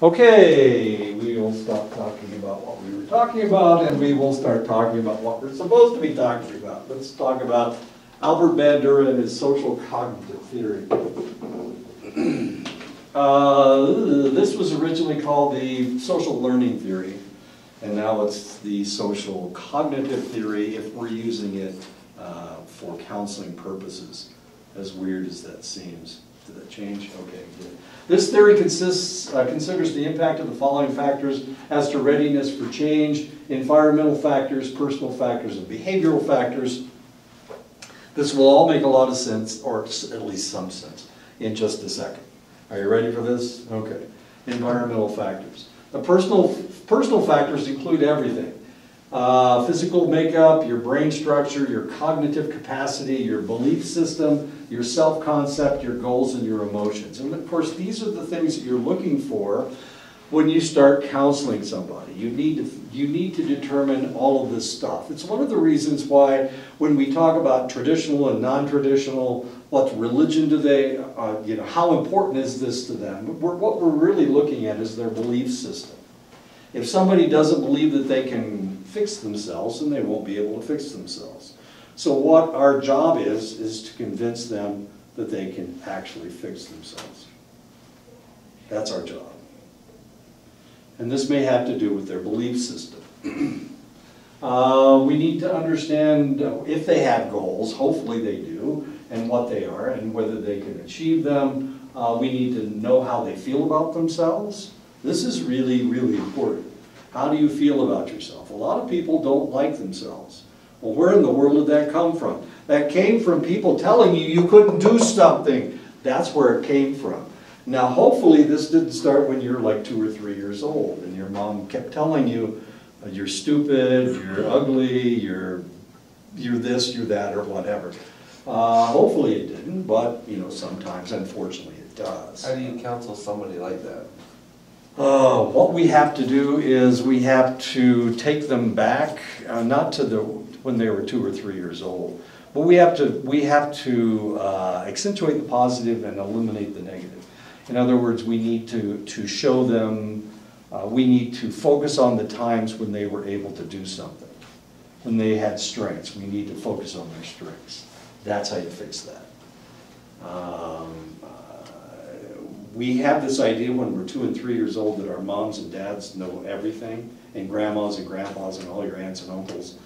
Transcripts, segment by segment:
Okay, we will stop talking about what we were talking about, and we will start talking about what we're supposed to be talking about. Let's talk about Albert Bandura and his social cognitive theory. This was originally called the social learning theory, and now it's the social cognitive theory if we're using it for counseling purposes, as weird as that seems. Did that change? Okay, good. This theory considers the impact of the following factors as to readiness for change: environmental factors, personal factors, and behavioral factors. This will all make a lot of sense, or at least some sense, in just a second. Are you ready for this? Okay. Environmental factors. The personal factors include everything. Physical makeup, your brain structure, your cognitive capacity, your belief system, your self-concept, your goals, and your emotions. And of course, these are the things that you're looking for when you start counseling somebody. You need to determine all of this stuff. It's one of the reasons why when we talk about traditional and non-traditional, what religion do they, how important is this to them? What we're really looking at is their belief system. If somebody doesn't believe that they can fix themselves, then they won't be able to fix themselves. So what our job is to convince them that they can actually fix themselves. That's our job. And this may have to do with their belief system. We need to understand if they have goals, hopefully they do, and what they are, and whether they can achieve them. We need to know how they feel about themselves. This is really, really important. How do you feel about yourself? A lot of people don't like themselves. Well, where in the world did that come from? That came from people telling you couldn't do something. That's where it came from. Now, hopefully this didn't start when you're like 2 or 3 years old and your mom kept telling you you're stupid, you're ugly, you're this, you're that, or whatever. Hopefully it didn't, but sometimes, unfortunately, it does. How do you counsel somebody like that? What we have to do is we have to take them back, not to when they were 2 or 3 years old, but we have to accentuate the positive and eliminate the negative. In other words, we need to show them, we need to focus on the times when they were able to do something, when they had strengths. We need to focus on their strengths. That's how you fix that. We have this idea when we're 2 and 3 years old that our moms and dads know everything, and grandmas and grandpas and all your aunts and uncles.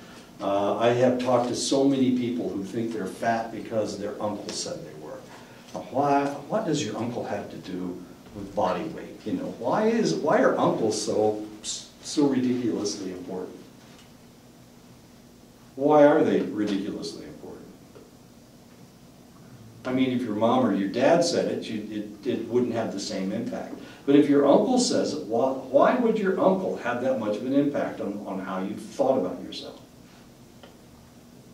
I have talked to so many people who think they're fat because their uncle said they were. Now, what does your uncle have to do with body weight? Why are uncles so ridiculously important? Why are they ridiculously important? I mean, if your mom or your dad said it, it wouldn't have the same impact. But if your uncle says it, why would your uncle have that much of an impact on how you thought about yourself?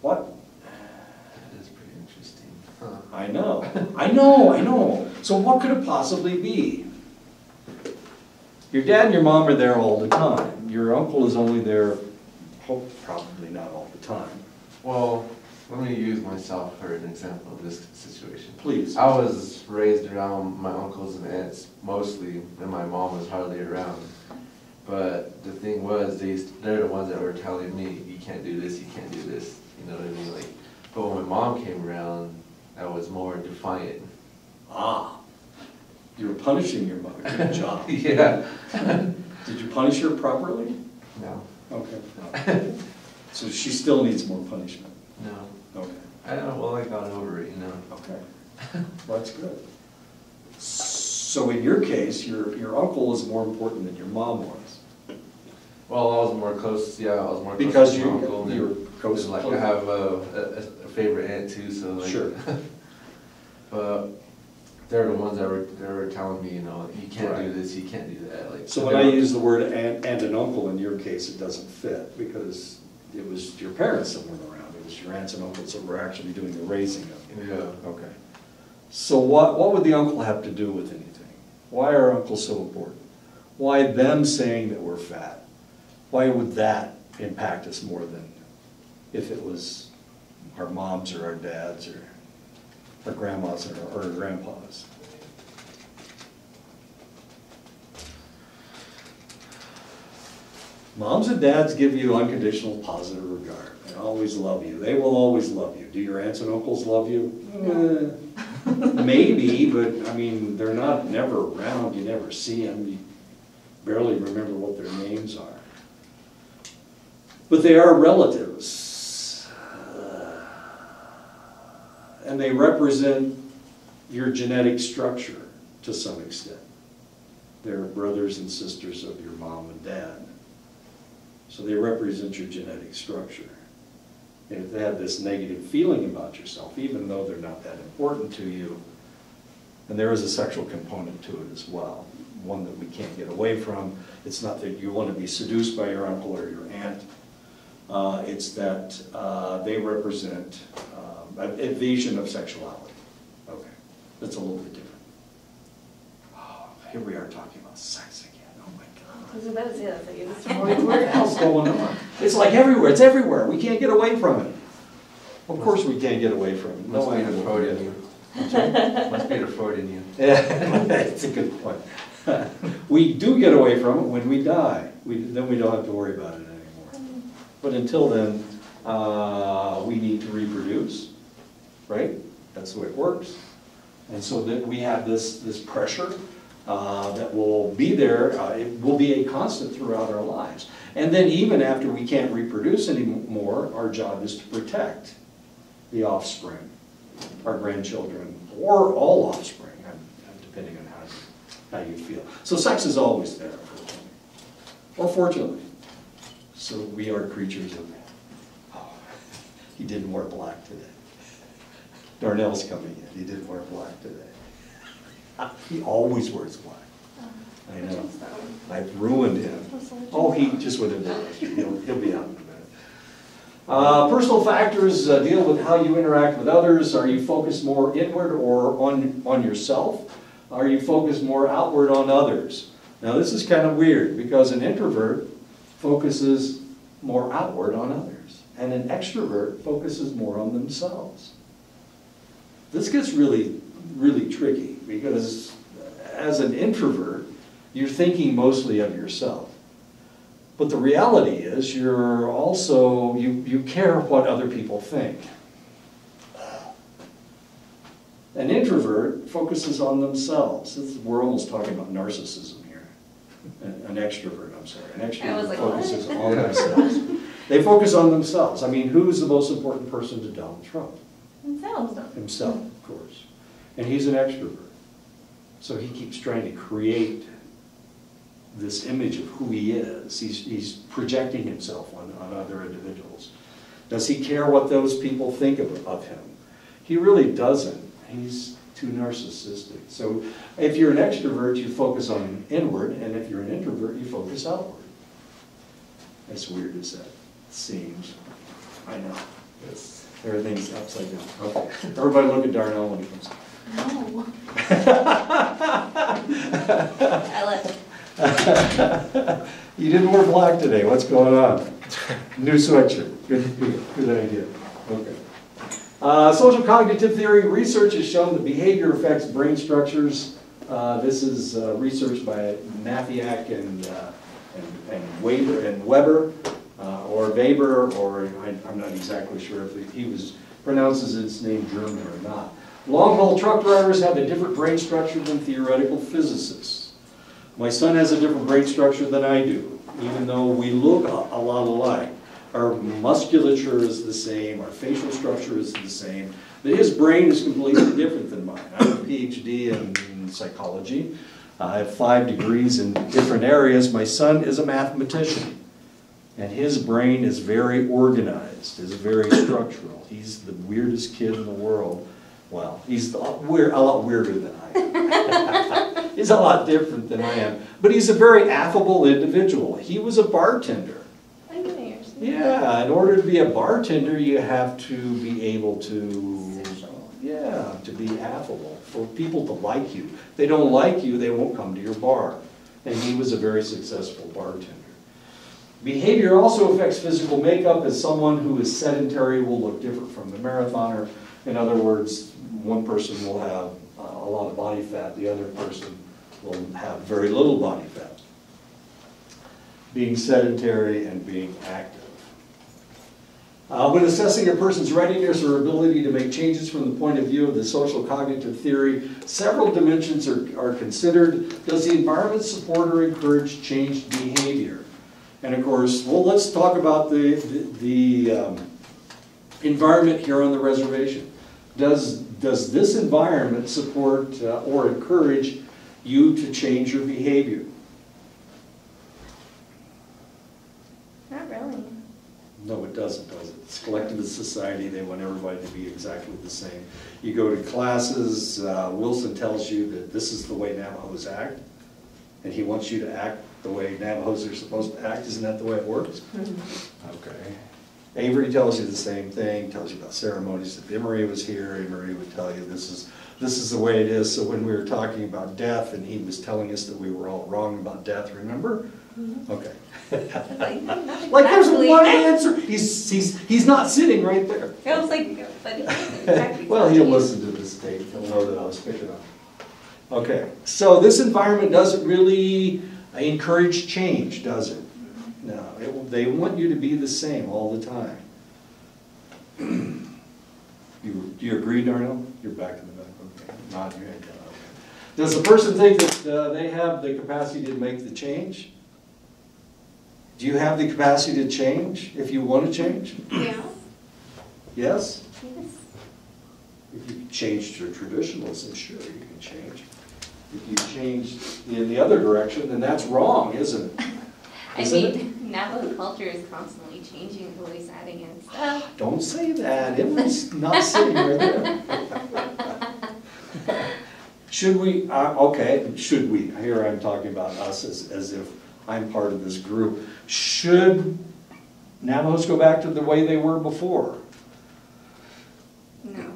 What? That is pretty interesting. Huh. I know. So what could it possibly be? Your dad and your mom are there all the time. Your uncle is only there, probably not all the time. Well, let me use myself for an example of this situation. Please. I was raised around my uncles and aunts mostly, and my mom was hardly around. But the thing was, they're the ones that were telling me, you can't do this, you can't do this. You know what I mean? But when my mom came around, I was more defiant. Ah. You were punishing your mother. Good job. Yeah. Did you punish her properly? No. Okay. No. So she still needs more punishment? No. Okay. I know, well, I got over it, Okay. Well, that's good. So in your case, your uncle is more important than your mom was. Well, I was more close, yeah, I was more close because to my uncle. You were close. Like, I have a favorite aunt too, so like. Sure. But they're the ones that were telling me, you can't do this, you can't do that. Like, so when I use the word aunt and uncle, in your case, it doesn't fit because it was your parents that weren't around. It was your aunts and uncles that were actually doing the raising of you. Yeah. Okay. So what would the uncle have to do with anything? Why are uncles so important? Why them saying that we're fat? Why would that impact us more than if it was our moms or our dads or our grandmas or our grandpas? Moms and dads give you unconditional positive regard. They always love you. They will always love you. Do your aunts and uncles love you? No. Maybe, but I mean, they're not never around. You never see them. You barely remember what their names are. But they are relatives. And they represent your genetic structure to some extent. They're brothers and sisters of your mom and dad. So they represent your genetic structure. And if they have this negative feeling about yourself, even though they're not that important to you, and there is a sexual component to it as well, one that we can't get away from. It's not that you want to be seduced by your uncle or your aunt. It's that they represent an invasion of sexuality. Okay, that's a little bit different. Oh, here we are talking about sex again. Oh my God. I was about to say that, so you just What the hell's going on? It's like everywhere. It's everywhere. We can't get away from it. Of course we can't get away from it. Must be the animal Freud will. in you. Must be the Freud in you. Yeah, that's a good point. We do get away from it when we die. Then we don't have to worry about it anymore. But until then, we need to reproduce, right? That's the way it works. And so that we have this pressure that will be there. It will be a constant throughout our lives. And then even after we can't reproduce anymore, our job is to protect the offspring, our grandchildren, or all offspring, depending on how you feel. So sex is always there, unfortunately. Or fortunately. So we are creatures of, oh, he didn't wear black today. Darnell's coming in, he didn't wear black today. He always wears black. I know. I've ruined him. Oh, he just went into it. He'll be out in a minute. Personal factors deal with how you interact with others. Are you focused more inward or on yourself? Are you focused more outward on others? Now this is kind of weird because an introvert focuses more outward on others and an extrovert focuses more on themselves. This gets really, really tricky because as an introvert, you're thinking mostly of yourself. But the reality is you're also, you care what other people think. An introvert focuses on themselves. We're almost talking about narcissism here. An extrovert, I'm sorry. An extrovert focuses on themselves. They focus on themselves. I mean, who's the most important person to Donald Trump? Himself. Himself, of course. And he's an extrovert. So he keeps trying to create this image of who he is. He's projecting himself on other individuals. Does he care what those people think of him? He really doesn't. He's too narcissistic. So if you're an extrovert, you focus on inward, and if you're an introvert, you focus outward. As weird as that seems. I know. Everything's upside down. Okay. Everybody look at Darnell when he comes. No. I let. You didn't wear black today. What's going on? New sweatshirt. Good idea. Okay. Social cognitive theory research has shown that behavior affects brain structures. This is research by Mathiak and Weber, or Weber, or I'm not exactly sure if he pronounces his name German or not. Long-haul truck drivers have a different brain structure than theoretical physicists. My son has a different brain structure than I do, even though we look a lot alike. Our musculature is the same, our facial structure is the same, but his brain is completely different than mine. I have a PhD in psychology. I have 5 degrees in different areas. My son is a mathematician, and his brain is very organized, is very structural. He's the weirdest kid in the world. Well, he's a lot weirder than I am. He's a lot different than I am, but he's a very affable individual. He was a bartender. Yeah, in order to be a bartender, you have to be able to, to be affable, for people to like you. If they don't like you, they won't come to your bar. And he was a very successful bartender. Behavior also affects physical makeup, as someone who is sedentary will look different from the marathoner. In other words, one person will have a lot of body fat, the other person will have very little body fat. being sedentary, and being active. When assessing a person's readiness or ability to make changes from the point of view of the social cognitive theory, several dimensions are considered. Does the environment support or encourage changed behavior? And of course, well, let's talk about the environment here on the reservation. Does this environment support or encourage you to change your behavior? Not really. No, it doesn't, does it? It's collectivist society. They want everybody to be exactly the same. You go to classes, Wilson tells you that this is the way Navajos act, and he wants you to act the way Navajos are supposed to act. Isn't that the way it works? Okay. Avery tells you the same thing, tells you about ceremonies. If Emery was here, Emery would tell you this is the way it is. So when we were talking about death, and he was telling us that we were all wrong about death, remember? Okay. Like there's one answer. He's not sitting right there. I was like, but he wasn't exactly. Well, he'll listen to this tape. He'll know that I was picking up. Okay, so this environment doesn't really encourage change, does it? No, they want you to be the same all the time. Do you agree, Darnell? You're back in the back. Okay, nod your head. Okay. Does the person think that they have the capacity to make the change? Do you have the capacity to change if you want to change? Yeah. Yes? Yes. If you changed your traditionalism, sure, you can change. If you changed in the other direction, then that's wrong, isn't it? Navajo culture is constantly changing, always adding in stuff. Don't say that. Everyone's not sitting right there. Should we, okay, should we? Here I'm talking about us as if I'm part of this group. Should Navajos go back to the way they were before? No.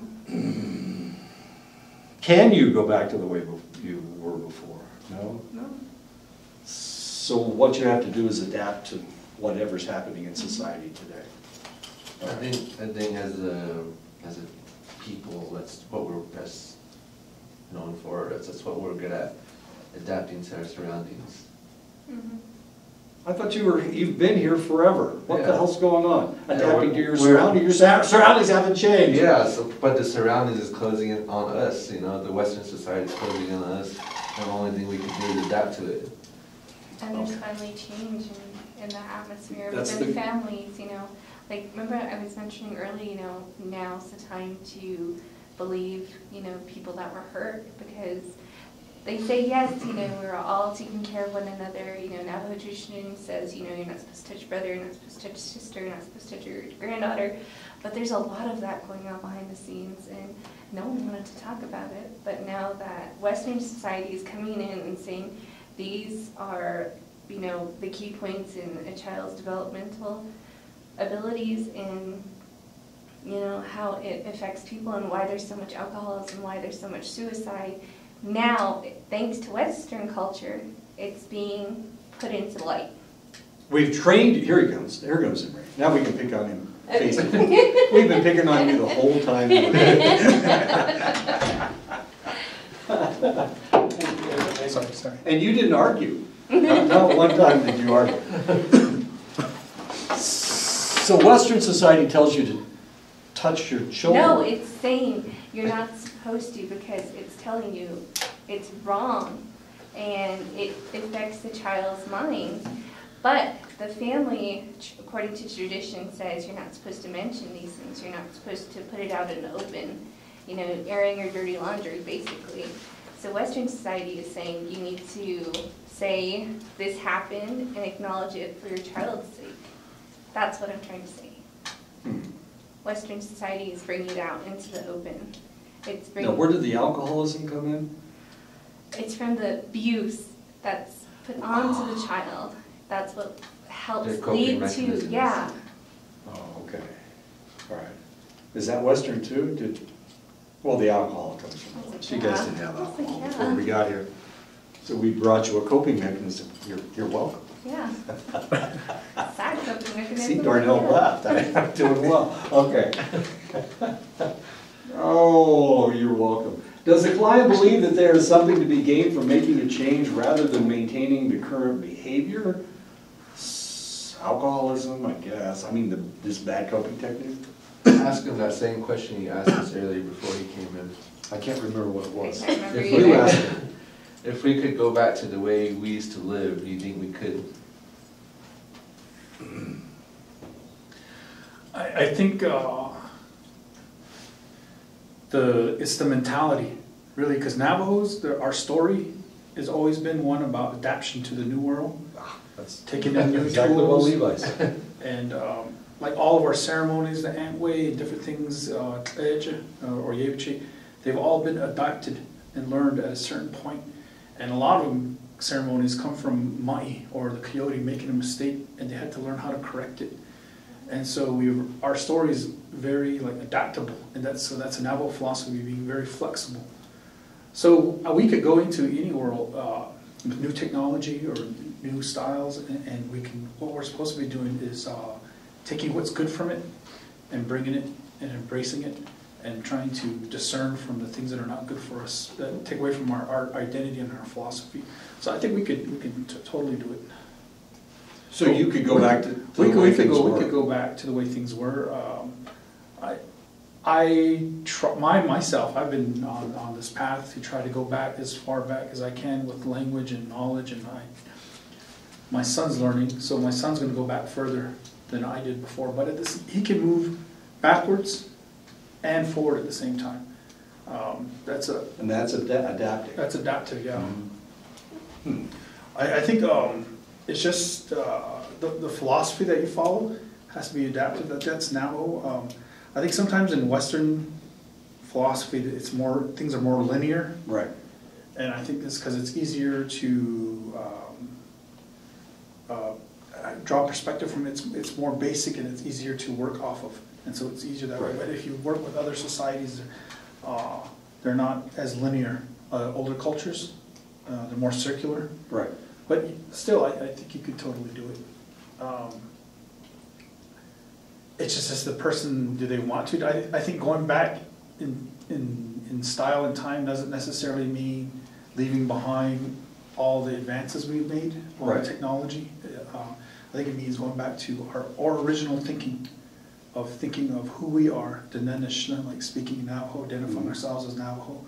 Can you go back to the way you were before? No? No. So what you have to do is adapt to whatever's happening in society today. I think as a people, that's what we're best known for. That's what we're good at, adapting to our surroundings. Mm-hmm. I thought you've been here forever. What the Yeah. hell's going on? Yeah, Adapting to your surroundings. Your surroundings haven't changed. Yeah, but the surroundings is closing in on us. You know, the Western society is closing in on us. And the only thing we can do is adapt to it. And there's finally change in the atmosphere That's within the- families, you know. Like, remember I was mentioning earlier, you know, now's the time to believe, you know, people that were hurt, because they say, yes, you know, we're all taking care of one another. You know, Navajo tradition says, you know, you're not supposed to touch your brother, you're not supposed to touch your sister, you're not supposed to touch your granddaughter. But there's a lot of that going on behind the scenes, and no one wanted to talk about it. But now that Western society is coming in and saying, these are, you know, the key points in a child's developmental abilities, and, you know, how it affects people and why there's so much alcoholism, why there's so much suicide. Now, thanks to Western culture, it's being put into light. We've trained, here he comes, there goes Emery. Now we can pick on him. We've been picking on you the whole time. Sorry. And you didn't argue. Not one time did you argue. So Western society tells you to touch your children. No, it's saying you're not supposed to, because it's telling you it's wrong and it affects the child's mind. But the family, according to tradition, says you're not supposed to mention these things. You're not supposed to put it out in the open, you know, airing your dirty laundry, basically. So Western society is saying you need to say this happened and acknowledge it for your child's sake. That's what I'm trying to say. Western society is bringing it out into the open. It's Now, bringing. where did the alcoholism come in? It's from the abuse that's put onto the child. That's what helps Their coping lead to, mechanisms. yeah. Oh, okay. All right. Is that Western too? Well, the alcohol comes from. I was like, So you guys yeah. didn't have I was like, alcohol yeah. before we got here. So we brought you a coping mechanism. You're welcome. Yeah. Side coping mechanism. See, Darnell yeah. laughed. I'm doing well. Okay. Oh, you're welcome. Does the client believe that there is something to be gained from making a change rather than maintaining the current behavior? alcoholism, I guess. I mean, this bad coping technique. Ask him that same question he asked us earlier before he came in. I can't remember what it was. I can't remember If either. You asked it. If we could go back to the way we used to live, do you think we could? I think it's the mentality, really, because Navajos, our story has always been one about adaptation to the new world, That's taking in new exactly what tools, Levi said. and like all of our ceremonies, the Antway and different things, Tleche or Yeviche, they've all been adapted and learned at a certain point. And a lot of them, ceremonies come from Ma'i or the coyote making a mistake, and they had to learn how to correct it. And so our story is very like adaptable, and that's a Navajo philosophy, being very flexible. So we could go into any world with new technology or new styles, and we can. What we're supposed to be doing is taking what's good from it and bringing it and embracing it, and trying to discern from the things that are not good for us, that take away from our identity and our philosophy. So I think we could totally do it. So you could go back to the We way could things were. we could go back to the way things were. Myself, I've been on this path to try to go back as far back as I can with language and knowledge, and my son's learning, so my son's going to go back further than I did before. But he can move backwards and forward at the same time. That's adapting. That's adaptive, yeah. Hmm. I think it's just the philosophy that you follow has to be adaptive. That's Navajo. I think sometimes in Western philosophy, things are more linear, Right. and I think that's because it's easier to draw perspective from it. It's more basic and it's easier to work off of, and so it's easier that way. Right. But if you work with other societies, they're not as linear. Older cultures, they're more circular. Right. But still, I think you could totally do it. It's just as the person, do they want to? I think going back in style and time doesn't necessarily mean leaving behind all the advances we've made on Right. technology. I think it means going back to our original thinking of who we are, Dinesh, like speaking Navajo, identifying ourselves as Navajo.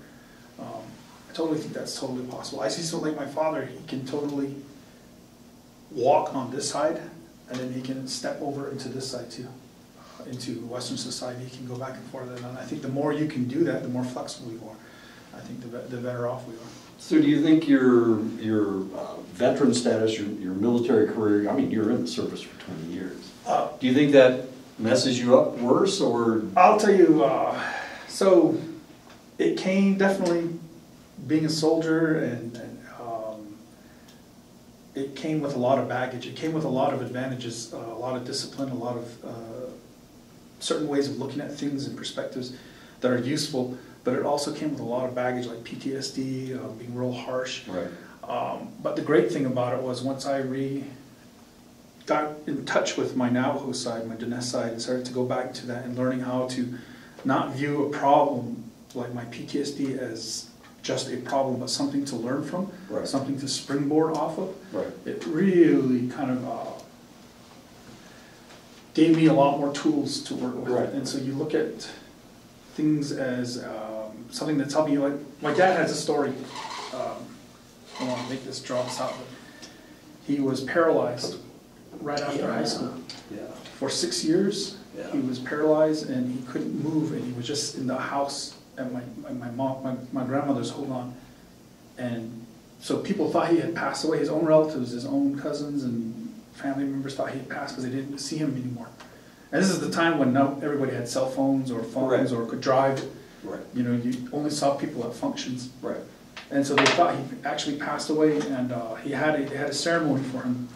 I totally think that's totally possible. I see someone like my father, he can totally walk on this side, and then he can step over into this side too, into Western society. He can go back and forth, and I think the more you can do that, the more flexible you are. I think the better off we are. So do you think your veteran status, your military career, I mean, you're in the service for 20 years. Do you think that messes you up worse, or? I'll tell you, so it came definitely being a soldier, and it came with a lot of baggage. It came with a lot of advantages, a lot of discipline, a lot of certain ways of looking at things and perspectives that are useful, but it also came with a lot of baggage like PTSD, being real harsh. Right. But the great thing about it was once I got in touch with my Navajo side, my Dinesh side, and started to go back to that and learning how to not view a problem like my PTSD as just a problem, but something to learn from, Right. something to springboard off of. Right. It really kind of gave me a lot more tools to work with. Right. And so you look at things as something that's helping you. Like my dad has a story. I don't want to make this draw this out, but he was paralyzed right after high school. Yeah. For 6 years, Yeah. he was paralyzed and he couldn't move, and he was just in the house at my grandmother's hold on. And so people thought he had passed away. His own relatives, his own cousins and family members thought he had passed because they didn't see him anymore. And this is the time when not everybody had cell phones or phones Right. or could drive. Right. You know, you only saw people at functions. Right. And so they thought he actually passed away, and they had a ceremony for him.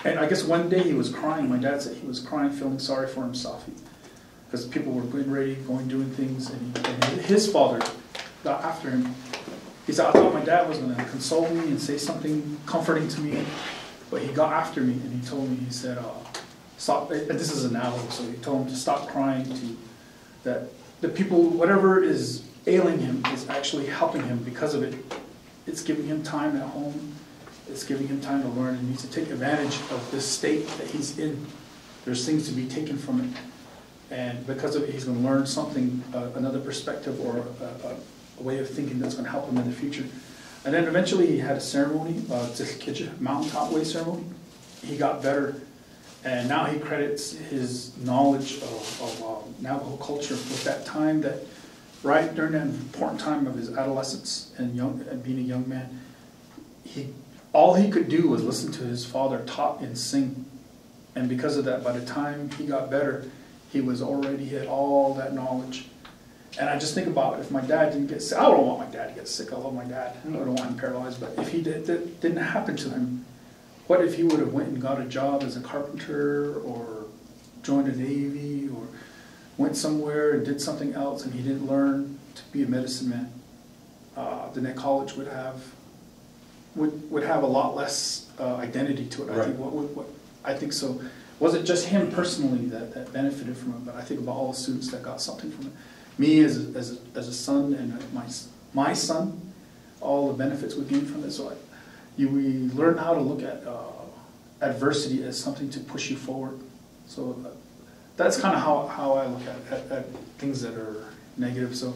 And I guess one day he was crying. My dad said he was crying, feeling sorry for himself. Because people were getting ready, doing things, and his father got after him. He said, I thought my dad was going to console me and say something comforting to me, but he got after me, and he told me, he said, stop, this is an Navajo, so he told him to stop crying, that the people, whatever is ailing him is actually helping him because of it. It's giving him time at home, It's giving him time to learn, and he needs to take advantage of this state that he's in. There's things to be taken from it. And because of it, he's going to learn something, another perspective or a way of thinking that's going to help him in the future. And then eventually he had a ceremony, mountaintop way ceremony. He got better, and now he credits his knowledge of Navajo culture with that time that, right during that important time of his adolescence and being a young man, all he could do was listen to his father talk and sing. And because of that, by the time he got better, he had all that knowledge. And I just think about if my dad didn't get sick. I don't want my dad to get sick. I love my dad. I don't want him paralyzed. But if that didn't happen to him, what if he would have went and got a job as a carpenter or joined the Navy or went somewhere and did something else and he didn't learn to be a medicine man? Then that college would have a lot less identity to it. Right. I think so. It wasn't just him personally that benefited from it, but I think about all the students that got something from it. Me as a son and my son, all the benefits we gained from it. So we learn how to look at adversity as something to push you forward. So that's kind of how I look at things that are negative. So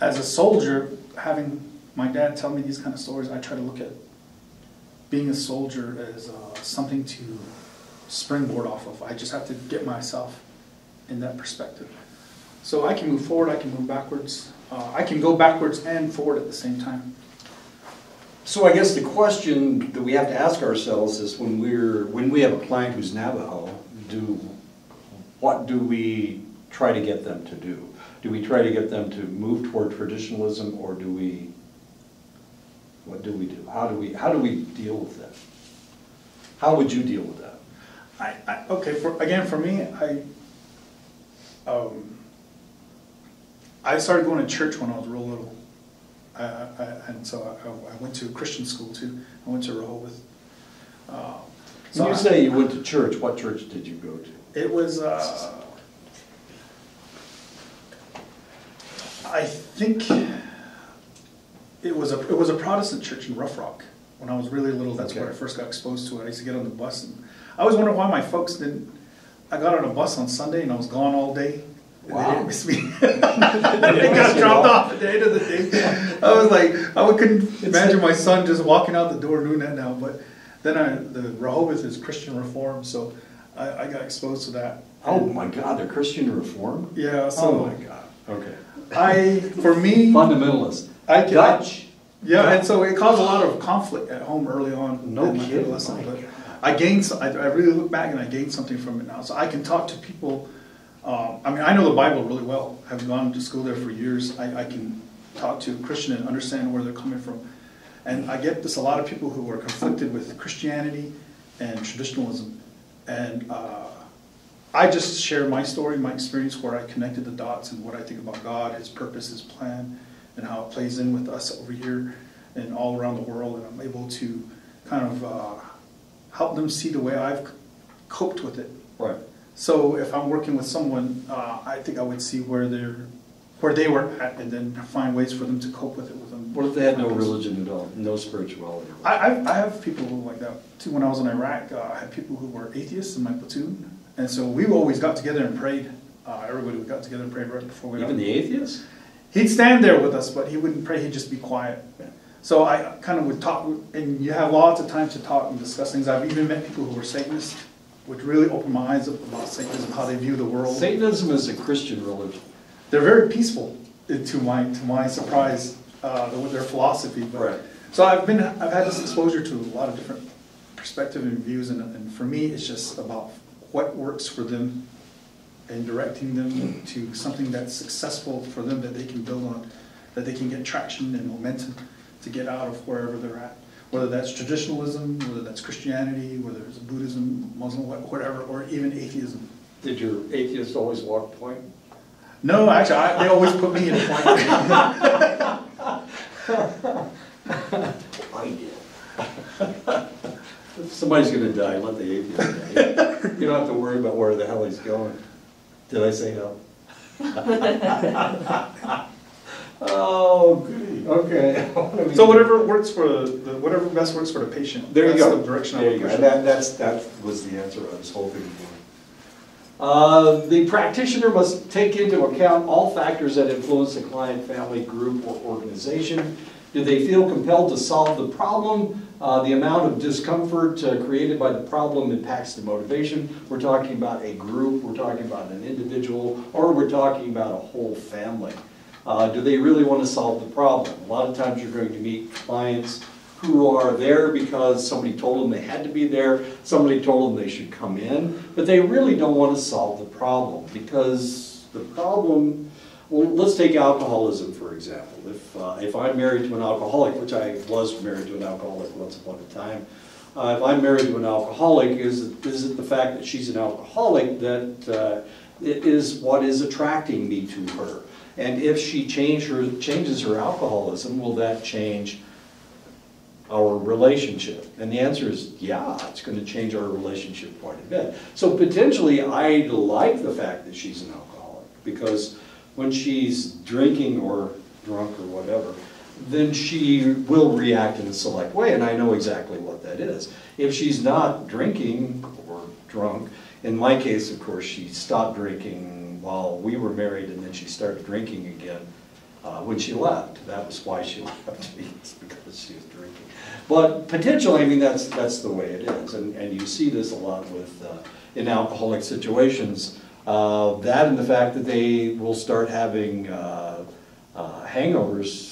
as a soldier, having my dad tell me these kind of stories, I try to look at being a soldier as something to springboard off of. I just have to get myself in that perspective. So I can move forward, I can move backwards. I can go backwards and forward at the same time. So I guess the question that we have to ask ourselves is when we have a client who's Navajo, what do we try to get them to do? Do we try to get them to move toward traditionalism, or what do we do? How do we deal with that? How would you deal with that? For me, I started going to church when I was real little. And so I went to a Christian school too. I went to Rehoboth. When you say you went to church, what church did you go to? It was, I think it was a Protestant church in Rough Rock. When I was really little, that's where I first got exposed to it. I used to get on the bus, and I always wondered why my folks didn't. I got on a bus on Sunday, and I was gone all day. And wow. They didn't miss me. They got dropped off at the end of the day. I was like, I couldn't imagine my son just walking out the door doing that now. But then the Rehoboth is Christian Reformed, so I got exposed to that. Oh my God, they're Christian Reformed? Yeah. So oh my God. Okay. For me, fundamentalist. Dutch. Yeah, and so it caused a lot of conflict at home early on. No in my kidding. adolescence, but I gained. I really look back and I gained something from it now. So I can talk to people. I know the Bible really well. I've gone to school there for years. I can talk to a Christian and understand where they're coming from. And I get this a lot of people who are conflicted with Christianity and traditionalism. And I just share my story, my experience where I connected the dots and what I think about God, His purpose, His plan, and how it plays in with us over here and all around the world. And I'm able to kind of help them see the way I've coped with it. Right. So if I'm working with someone, I think I would see where they were at, and then find ways for them to cope with it with them. What if they had no religion at all, no spirituality? I have people who like that too. When I was in Iraq, I had people who were atheists in my platoon, and so we always got together and prayed. Everybody got together and prayed right before we. Even the atheists? He'd stand there with us, but he wouldn't pray. He'd just be quiet. So I kind of would talk, and you have lots of time to talk and discuss things. I've even met people who were Satanists, which really opened my eyes up about Satanism, how they view the world. Satanism is a Christian religion. They're very peaceful, to my surprise, with their philosophy. But, right. So I've had this exposure to a lot of different perspectives and views, and for me, it's just about what works for them and directing them to something that's successful for them that they can build on, that they can get traction and momentum to get out of wherever they're at. Whether that's traditionalism, whether that's Christianity, whether it's Buddhism, Muslim, whatever, or even atheism. Did your atheist always walk point? No, actually, they always put me in a point. I did. If somebody's going to die, let the atheist die. You don't have to worry about where the hell he's going. Did I say no? Oh, goody. Okay. So whatever works for whatever best works for the patient. There you That's go. the direction I There would you go. push And it. that was the answer I was hoping for. The practitioner must take into account all factors that influence the client, family, group, or organization. Do they feel compelled to solve the problem? The amount of discomfort created by the problem impacts the motivation. We're talking about a group, we're talking about an individual, or we're talking about a whole family. Do they really want to solve the problem? A lot of times you're going to meet clients who are there because somebody told them they had to be there, somebody told them they should come in, but they really don't want to solve the problem because the problem, well, let's take alcoholism for example. If I'm married to an alcoholic, which I was married to an alcoholic once upon a time, if I'm married to an alcoholic, is it the fact that she's an alcoholic that is what is attracting me to her? And if she changes her alcoholism, will that change our relationship? And the answer is, yeah, it's going to change our relationship quite a bit. So potentially, I like the fact that she's an alcoholic, because when she's drinking or drunk or whatever, then she will react in a select way, and I know exactly what that is. If she's not drinking or drunk, in my case, of course, she stopped drinking while we were married, and then she started drinking again when she left. That was why she left me, it's because she was drinking. But potentially, I mean, that's the way it is, and you see this a lot with in alcoholic situations. That and the fact that they will start having hangovers.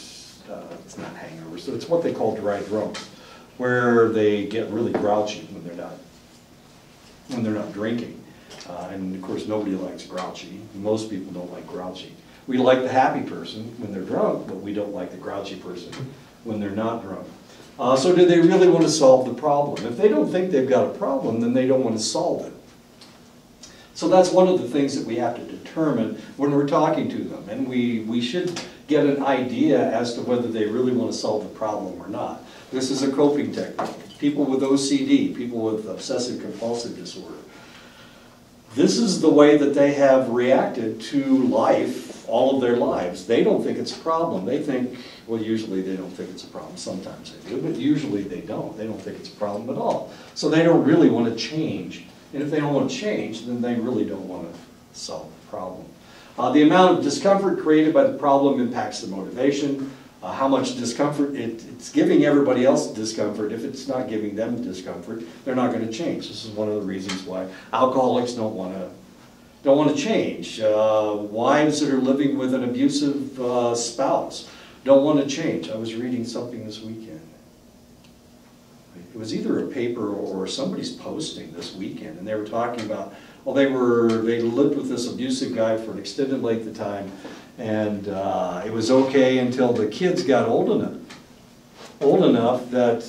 It's not hangovers, so it's what they call dry drunks, where they get really grouchy when they're not drinking. And of course, nobody likes grouchy. Most people don't like grouchy. We like the happy person when they're drunk, but we don't like the grouchy person when they're not drunk. So do they really want to solve the problem? If they don't think they've got a problem, then they don't want to solve it. So that's one of the things that we have to determine when we're talking to them. And we should get an idea as to whether they really want to solve the problem or not. This is a coping technique. People with OCD, people with obsessive compulsive disorder, this is the way that they have reacted to life all of their lives. They don't think it's a problem. They think, well, usually they don't think it's a problem. Sometimes they do, but usually they don't. They don't think it's a problem at all. So they don't really want to change. And if they don't want to change, then they really don't want to solve the problem. The amount of discomfort created by the problem impacts the motivation. How much discomfort it's giving everybody else discomfort. If it's not giving them discomfort, they're not going to change. This is one of the reasons why alcoholics don't want to change. Wives that are living with an abusive spouse don't want to change. I was reading something this weekend. It was either a paper or somebody's posting this weekend, and they were talking about, well, they lived with this abusive guy for an extended length of time, and it was okay until the kids got old enough that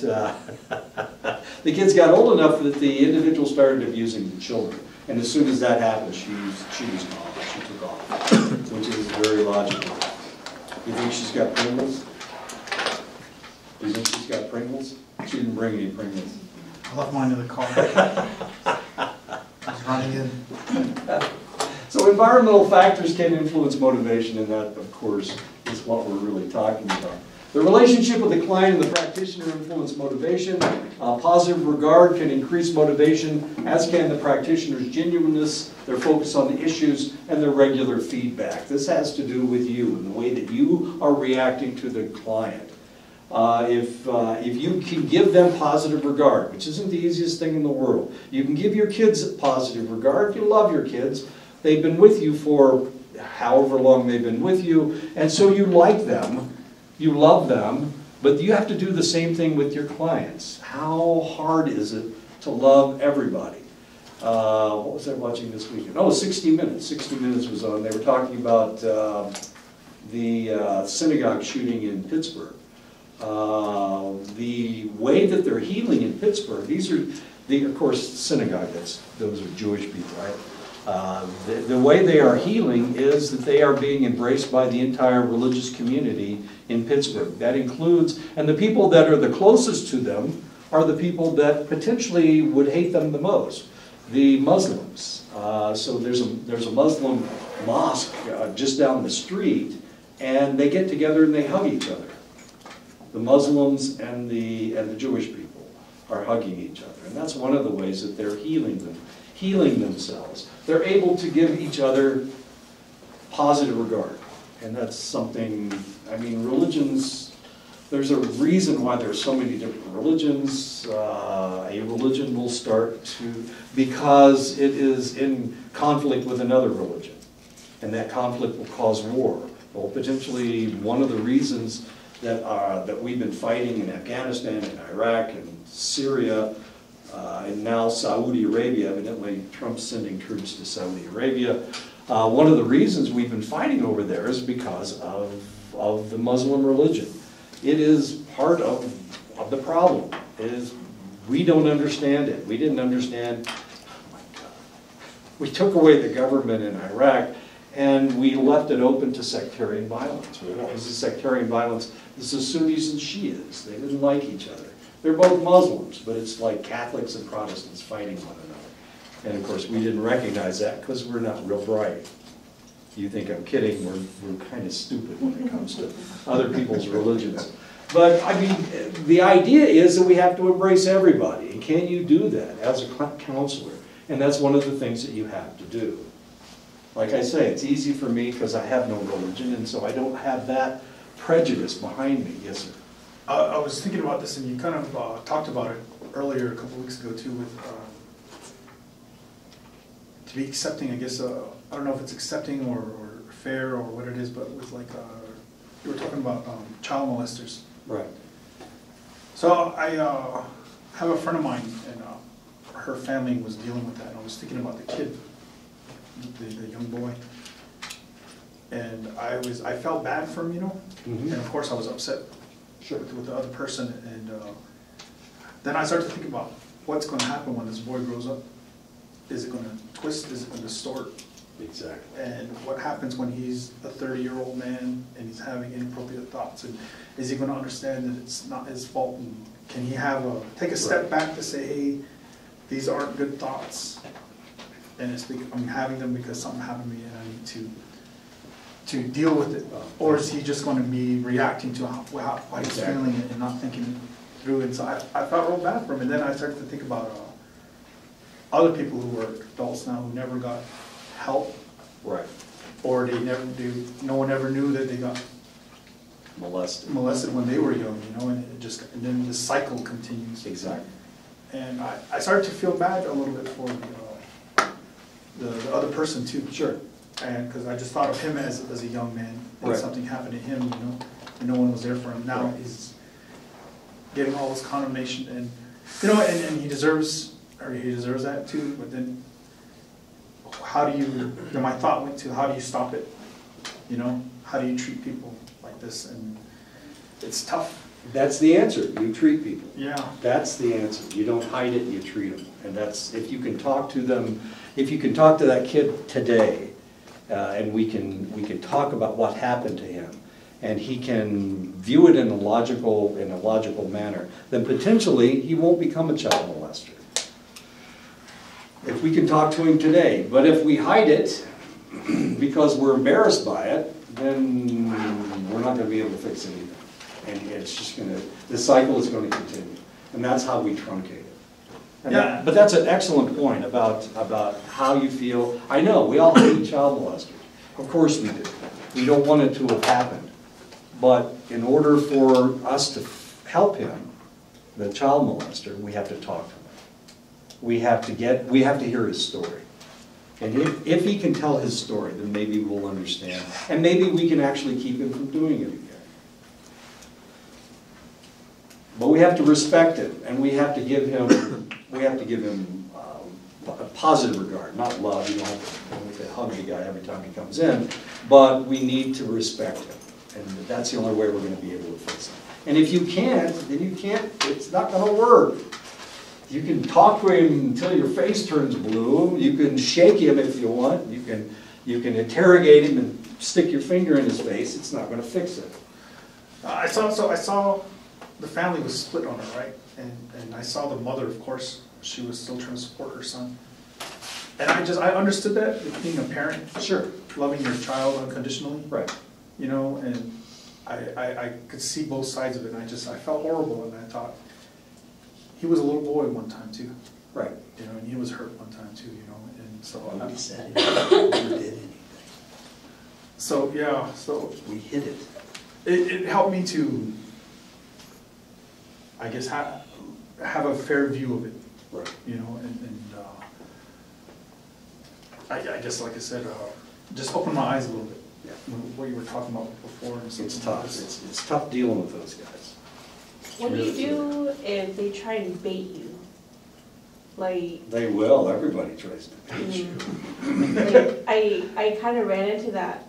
the the individual started abusing the children, and as soon as that happened, she was gone. She took off, which is very logical. You think she's got Pringles? Do you think she's got Pringles? She didn't bring any Pringles. I left mine in the car. I was running in. So environmental factors can influence motivation, and that, of course, is what we're really talking about. The relationship with the client and the practitioner influence motivation. Positive regard can increase motivation, as can the practitioner's genuineness, their focus on the issues, and their regular feedback. This has to do with you and the way that you are reacting to the client. If you can give them positive regard, which isn't the easiest thing in the world, you can give your kids positive regard. You love your kids. They've been with you for however long they've been with you, and so you like them, you love them, but you have to do the same thing with your clients. How hard is it to love everybody? What was I watching this weekend? Oh, 60 Minutes. 60 Minutes was on. They were talking about the synagogue shooting in Pittsburgh. The way that they're healing in Pittsburgh, these are, of course, synagogue, those are Jewish people, right? The way they are healing is that they are being embraced by the entire religious community in Pittsburgh. That includes, and the people that are the closest to them are the people that potentially would hate them the most, the Muslims. So there's a Muslim mosque just down the street, and they get together and they hug each other. The Muslims and the Jewish people are hugging each other. And that's one of the ways that they're healing themselves. They're able to give each other positive regard. And that's something, I mean, religions, there's a reason why there's so many different religions. A religion will start to, because it is in conflict with another religion. And that conflict will cause war. Well, potentially one of the reasons that we've been fighting in Afghanistan and Iraq and Syria and now Saudi Arabia, evidently Trump's sending troops to Saudi Arabia. One of the reasons we've been fighting over there is because of the Muslim religion. It is part of the problem. It is, we don't understand it. We didn't understand, oh my God. We took away the government in Iraq and we left it open to sectarian violence. Well, what was the sectarian violence? It's the Sunnis and Shias. They didn't like each other. They're both Muslims, but it's like Catholics and Protestants fighting one another. And of course, we didn't recognize that because we're not real bright. You think I'm kidding, we're kind of stupid when it comes to other people's religions. But I mean, the idea is that we have to embrace everybody. And can you do that as a counselor? And that's one of the things that you have to do. Like I say, it's easy for me because I have no religion, and so I don't have that prejudice behind me. Yes, sir. I was thinking about this, and you kind of talked about it earlier a couple of weeks ago too, with to be accepting. I guess I don't know if it's accepting or fair or what it is, but with like you were talking about child molesters. Right. So I have a friend of mine, and her family was dealing with that, and I was thinking about the kid, the young boy, and I felt bad for him, you know, and of course I was upset. Sure. With the other person, and then I started to think about what's going to happen when this boy grows up. Is it going to twist? Is it going to distort? Exactly. And what happens when he's a 30-year-old man and he's having inappropriate thoughts? And is he going to understand that it's not his fault? And can he take a step back to say, hey, these aren't good thoughts, and it's I'm having them because something happened to me and I need to deal with it? Or is he just going to be reacting to how he's feeling it and not thinking it through? And so I felt real bad for him. And then I started to think about other people who are adults now who never got help. Right. Or no one ever knew that they got molested when they were young, you know, and and then the cycle continues. Exactly. And I started to feel bad a little bit for the other person too. Sure. And because I just thought of him as a young man, and right. something happened to him, you know, and no one was there for him. Now right. he's getting all this condemnation, and you know, and he deserves that too. But then, how do you? My thought went to how do you stop it? You know, how do you treat people like this? And it's tough. That's the answer. You treat people. Yeah. That's the answer. You don't hide it. You treat them. And that's, if you can talk to them, if you can talk to that kid today. And we can talk about what happened to him, and he can view it in a logical manner, then potentially he won't become a child molester. If we can talk to him today, but if we hide it because we're embarrassed by it, then we're not going to be able to fix anything, and it's just the cycle is going to continue, and that's how we truncate it. Yeah. But that's an excellent point about how you feel. I know, we all hate child molesters. Of course we do. We don't want it to have happened. But in order for us to help him, the child molester, we have to talk to him. We have to hear his story. And if he can tell his story, then maybe we'll understand. And maybe we can actually keep him from doing it again. But we have to respect it, and we have to give him a positive regard, not love. You don't have to hug the guy every time he comes in, but we need to respect him, and that's the only way we're going to be able to fix it. And if you can't, then you can't. It's not going to work. You can talk to him until your face turns blue. You can shake him if you want. You can interrogate him and stick your finger in his face. It's not going to fix it. I saw the family was split on her, right? And I saw the mother, of course, she was still trying to support her son. And I understood that, being a parent. Sure. Loving your child unconditionally. Right. You know, and I could see both sides of it, and I felt horrible, and I thought, he was a little boy one time too, Right. you know, and he was hurt one time too, you know, and so. We said it, we never did anything. So, yeah, so We hid it. it helped me to, I guess, have a fair view of it, Right. you know, and I guess, like I said, just open my eyes a little bit. Yeah. What you were talking about before. And It's something tough. like this. It's tough dealing with those guys. What do you do if they try and bait you? Like, They will, everybody tries to beat you. like I kind of ran into that,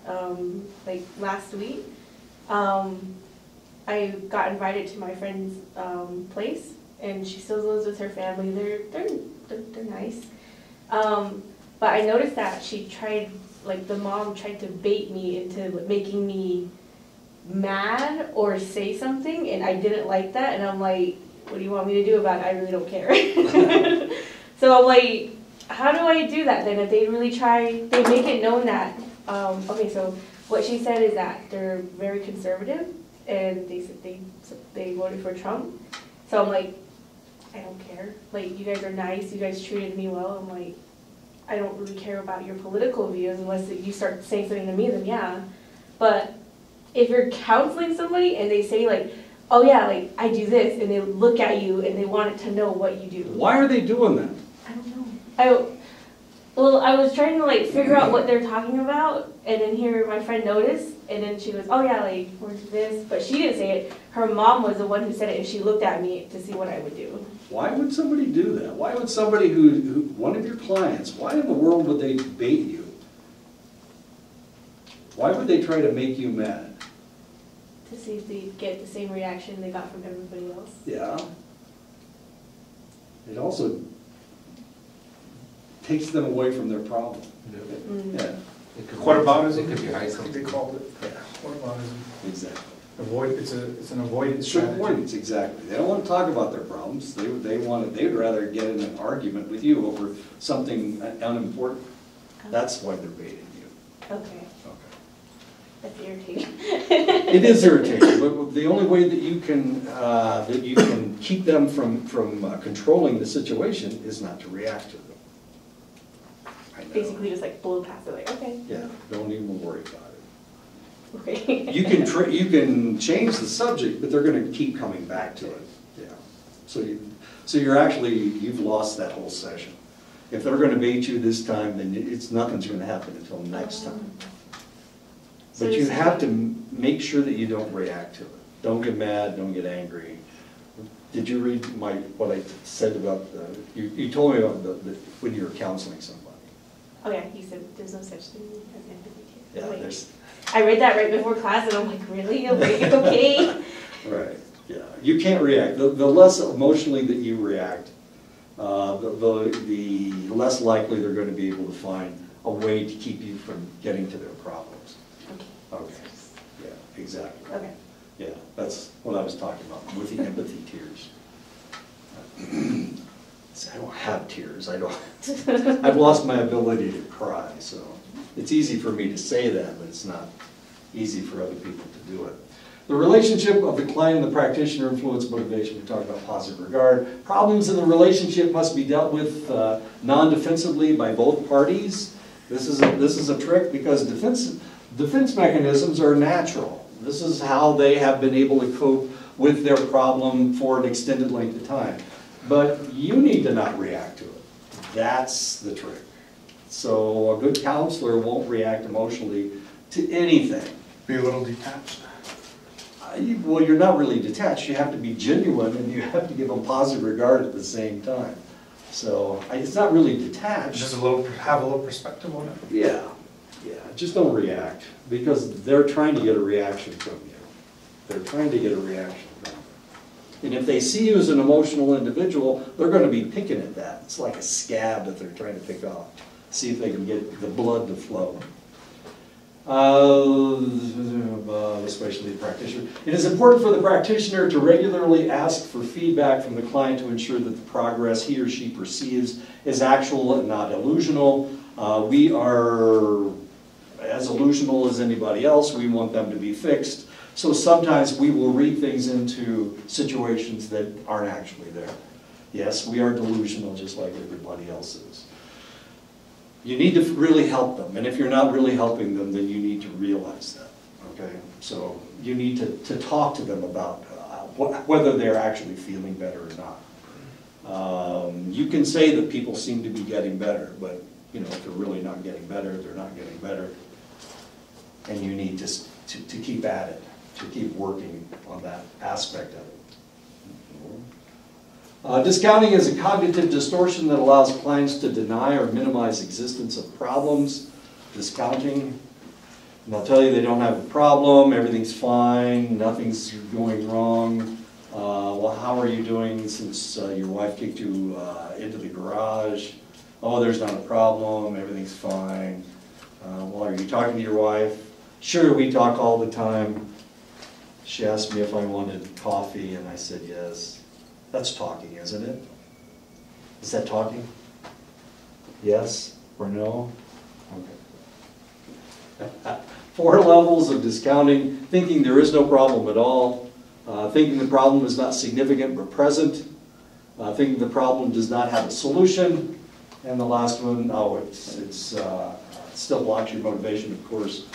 like last week. I got invited to my friend's place, and she still lives with her family. They're nice. But I noticed that she tried, like the mom tried to bait me into making me mad or say something, and I didn't like that, and I'm like, what do you want me to do about it? I really don't care. So I'm like, how do I do that then? If they really try, they make it known that, okay, so what she said is that they're very conservative, and they said they voted for Trump. So I'm like, I don't care. Like, you guys are nice, you guys treated me well. I'm like, I don't really care about your political views unless you start saying something to me, then yeah. But if you're counseling somebody and they say like, oh yeah, like I do this, and they look at you and they want to know what you do. Why are they doing that? I don't know. I was trying to like figure out what they're talking about, and then here my friend noticed, and then she goes, oh yeah, like we're this, but she didn't say it. Her mom was the one who said it, and she looked at me to see what I would do. Why would somebody do that? Why would somebody who one of your clients, why in the world would they bait you? Why would they try to make you mad? To see if they get the same reaction they got from everybody else. Yeah. It also takes them away from their problem. Mm. Yeah, It could be- Whataboutism? It could be I high think they something. called it. Yeah. Whataboutism. exactly. It's an avoidance It's strategy. avoidance, exactly. They don't want to talk about their problems. They'd rather get in an argument with you over something unimportant. That's why they're baiting you. Okay, Okay. that's irritating. It is irritating, but the only way that you can keep them from controlling the situation is not to react to them. I know. Basically just like blow past it, like, okay, Yeah, don't even worry about it. okay. You can change the subject, but they're going to keep coming back to it. Yeah. So you've lost that whole session. If they're going to bait you this time, then nothing's going to happen until next time. So But you it's- have to make sure that you don't react to it. Don't get mad, don't get angry. Did you read what I said about you told me about when you were counseling somebody? Oh yeah, he said there's no such thing as empathy. Yeah, Wait, there's, I read that right before class, and I'm like, really? Okay. right, yeah. You can't react. The less emotionally that you react, the less likely they're going to be able to find a way to keep you from getting to their problems. Okay. Okay, yeah, exactly. Okay. Yeah, that's what I was talking about, with the empathy tears. I don't have tears, I've lost my ability to cry, so it's easy for me to say that, but it's not easy for other people to do it. The relationship of the client and the practitioner influence motivation. We talked about positive regard. Problems in the relationship must be dealt with non-defensively by both parties. This is a trick because defense mechanisms are natural. This is how they have been able to cope with their problem for an extended length of time. But you need to not react to it. That's the trick. So a good counselor won't react emotionally to anything. Be a little detached. Well, you're not really detached. You have to be genuine, and you have to give them positive regard at the same time. So it's not really detached. Just have a little perspective on it. Yeah, yeah. Just don't react, because they're trying to get a reaction from you. They're trying to get a reaction from you. And if they see you as an emotional individual, they're going to be picking at that. It's like a scab that they're trying to pick off. See if they can get the blood to flow. Especially the practitioner. It is important for the practitioner to regularly ask for feedback from the client to ensure that the progress he or she perceives is actual and not illusional. We are as illusional as anybody else. We want them to be fixed. So sometimes we will read things into situations that aren't actually there. Yes, we are delusional just like everybody else is. You need to really help them, and if you're not really helping them, then you need to realize that, okay? So you need to talk to them about whether they're actually feeling better or not. You can say that people seem to be getting better, but you know, if they're really not getting better, they're not getting better. And you need to keep at it, to keep working on that aspect of it. Discounting is a cognitive distortion that allows clients to deny or minimize existence of problems. Discounting, and they'll tell you they don't have a problem, everything's fine, nothing's going wrong. Well, how are you doing since your wife kicked you into the garage? Oh, there's not a problem, everything's fine. Well, are you talking to your wife? Sure, we talk all the time. She asked me if I wanted coffee, and I said yes. That's talking, isn't it? Is that talking? Yes or no? Okay. 4 levels of discounting: thinking there is no problem at all, thinking the problem is not significant but present, thinking the problem does not have a solution, and the last one, it still blocks your motivation, of course.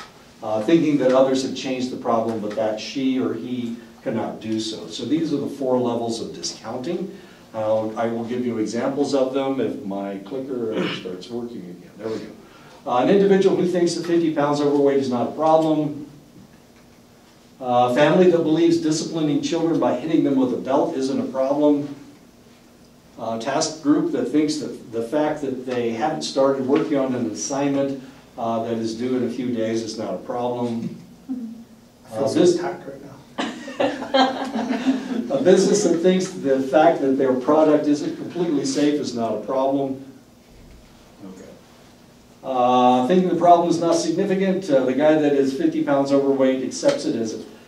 Thinking that others have changed the problem but that she or he cannot do so. So these are the 4 levels of discounting. I will give you examples of them if my clicker starts working again. There we go. An individual who thinks that 50 pounds overweight is not a problem. A family that believes disciplining children by hitting them with a belt isn't a problem. A task group that thinks that the fact that they haven't started working on an assignment that is due in a few days is not a problem. This attacked right now. A business that thinks the fact that their product isn't completely safe is not a problem. Okay. Thinking the problem is not significant. The guy that is 50 pounds overweight accepts it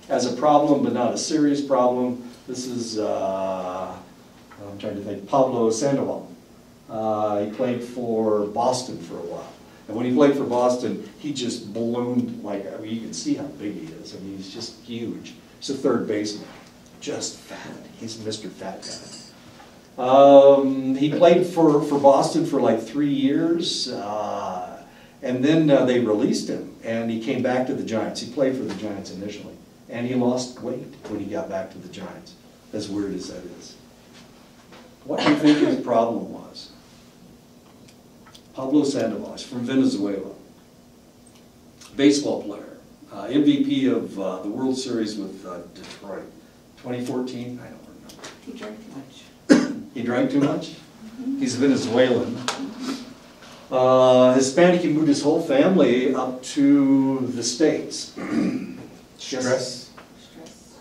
as a problem, but not a serious problem. This is, I'm trying to think, Pablo Sandoval. He played for Boston for a while. And when he played for Boston, he just ballooned like, I mean, you can see how big he is. I mean, he's just huge. He's a third baseman, just fat. He's Mr. Fat Guy. He played for Boston for like 3 years, and then they released him, and he came back to the Giants. He played for the Giants initially, and he lost weight when he got back to the Giants, as weird as that is. What do you think his problem was? Pablo Sandoval from Venezuela, baseball player. MVP of the World Series with Detroit, 2014, I don't remember. He drank too much. He drank too much? He's Venezuelan. Hispanic, he moved his whole family up to the States. Stress. Stress.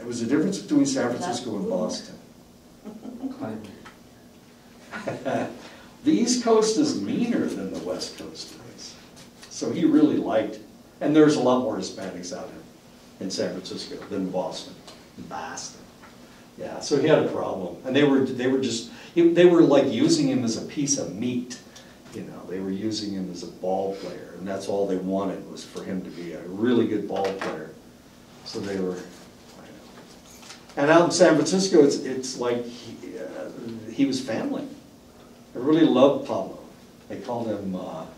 It was the difference between San Francisco and Boston. The East Coast is meaner than the West Coast is. So he really liked, and there's a lot more Hispanics out in San Francisco than Boston. Yeah, so he had a problem. And they were like using him as a piece of meat. You know, they were using him as a ball player, and that's all they wanted was for him to be a really good ball player. So they were, and out in San Francisco, it's like he was family. I really loved Pablo. They called him, what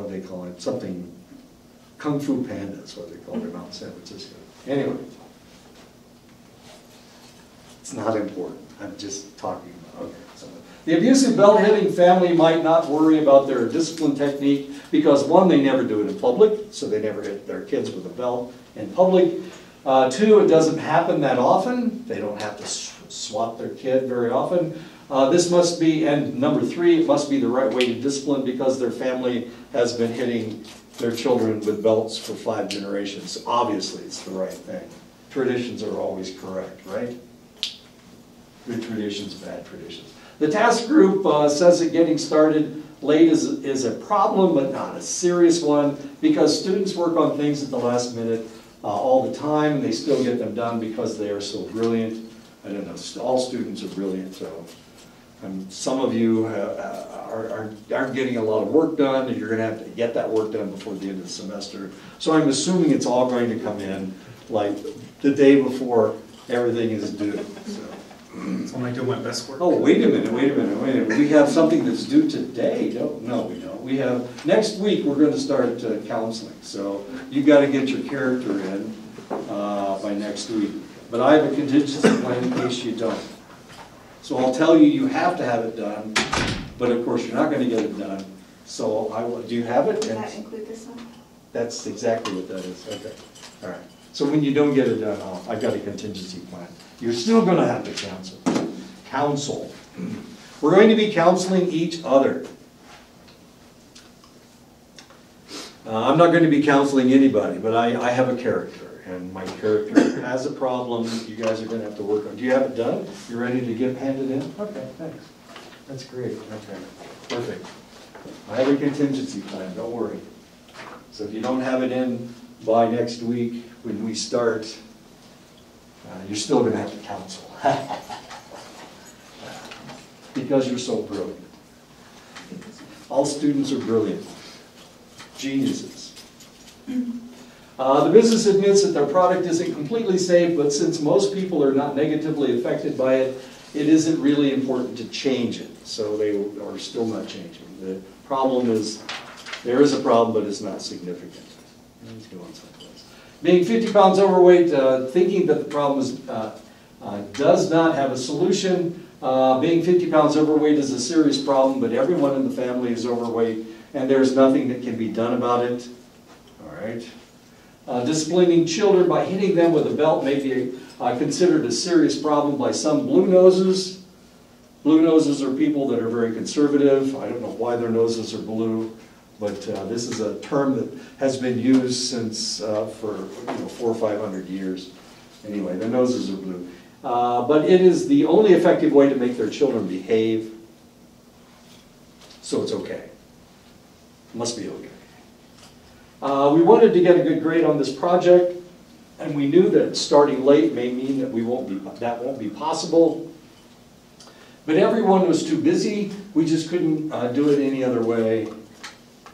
do they call him? Something, Kung Fu Panda is what they called him out in San Francisco. Anyway, it's not important. I'm just talking about, okay. So the abusive belt-hitting family might not worry about their discipline technique because 1, they never do it in public, so they never hit their kids with a belt in public. 2, it doesn't happen that often. They don't have to swat their kid very often. This must be, and number 3, it must be the right way to discipline because their family has been hitting their children with belts for 5 generations. Obviously, it's the right thing. Traditions are always correct, right? Good traditions, bad traditions. The task group says that getting started late is a problem, but not a serious one, because students work on things at the last minute all the time, and they still get them done because they are so brilliant. I don't know, all students are brilliant, so And some of you aren't getting a lot of work done, and you're gonna have to get that work done before the end of the semester. So I'm assuming it's all going to come in like the day before everything is due, so. So I'm doing my best work. Oh, wait a minute. We have something that's due today, no, we don't. We have, next week, we're gonna start counseling, so you gotta get your character in by next week. But I have a contingency plan in case you don't. So I'll tell you, you have to have it done, but of course, you're not gonna get it done. So do you have it? Does that include this one? That's exactly what that is, okay, all right. So when you don't get it done, I've got a contingency plan. You're still gonna have to counsel. We're going to be counseling each other. I'm not going to be counseling anybody, but I have a character, and my character has a problem you guys are going to have to work on. Do you have it done? You ready to get handed in? Okay, thanks. That's great, okay, perfect. I have a contingency plan, don't worry. So if you don't have it in by next week, when we start, you're still going to have to counsel. Because you're so brilliant. All students are brilliant. Geniuses. The business admits that their product isn't completely safe, but since most people are not negatively affected by it, it isn't really important to change it. So they are still not changing. The problem is, there is a problem, but it's not significant. Let's go on someplace. Being 50 pounds overweight, thinking that the problem is, does not have a solution. Being 50 pounds overweight is a serious problem, but everyone in the family is overweight, and there's nothing that can be done about it. All right. Disciplining children by hitting them with a belt may be considered a serious problem by some blue noses. Blue noses are people that are very conservative. I don't know why their noses are blue, but this is a term that has been used since for 400 or 500 years. Anyway, their noses are blue. But it is the only effective way to make their children behave, so it's okay. Must be okay. We wanted to get a good grade on this project, and we knew that starting late may mean that that won't be possible. But everyone was too busy. We just couldn't do it any other way.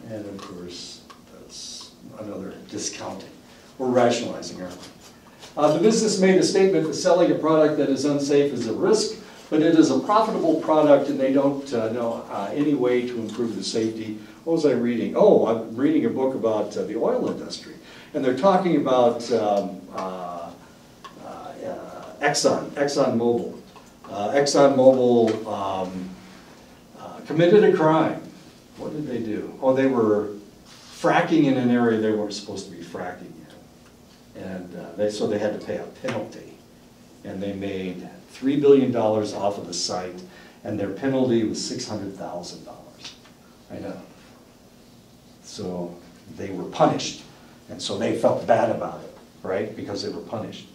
And of course, that's another discounting. We're rationalizing, aren't we? The business made a statement that selling a product that is unsafe is a risk, but it is a profitable product, and they don't know any way to improve the safety. What was I reading? Oh, I'm reading a book about the oil industry, and they're talking about ExxonMobil. ExxonMobil committed a crime. What did they do? Oh, they were fracking in an area they weren't supposed to be fracking in. And so they had to pay a penalty. And they made $3 billion off of the site, and their penalty was $600,000. I know. So they were punished. And so they felt bad about it, right? Because they were punished.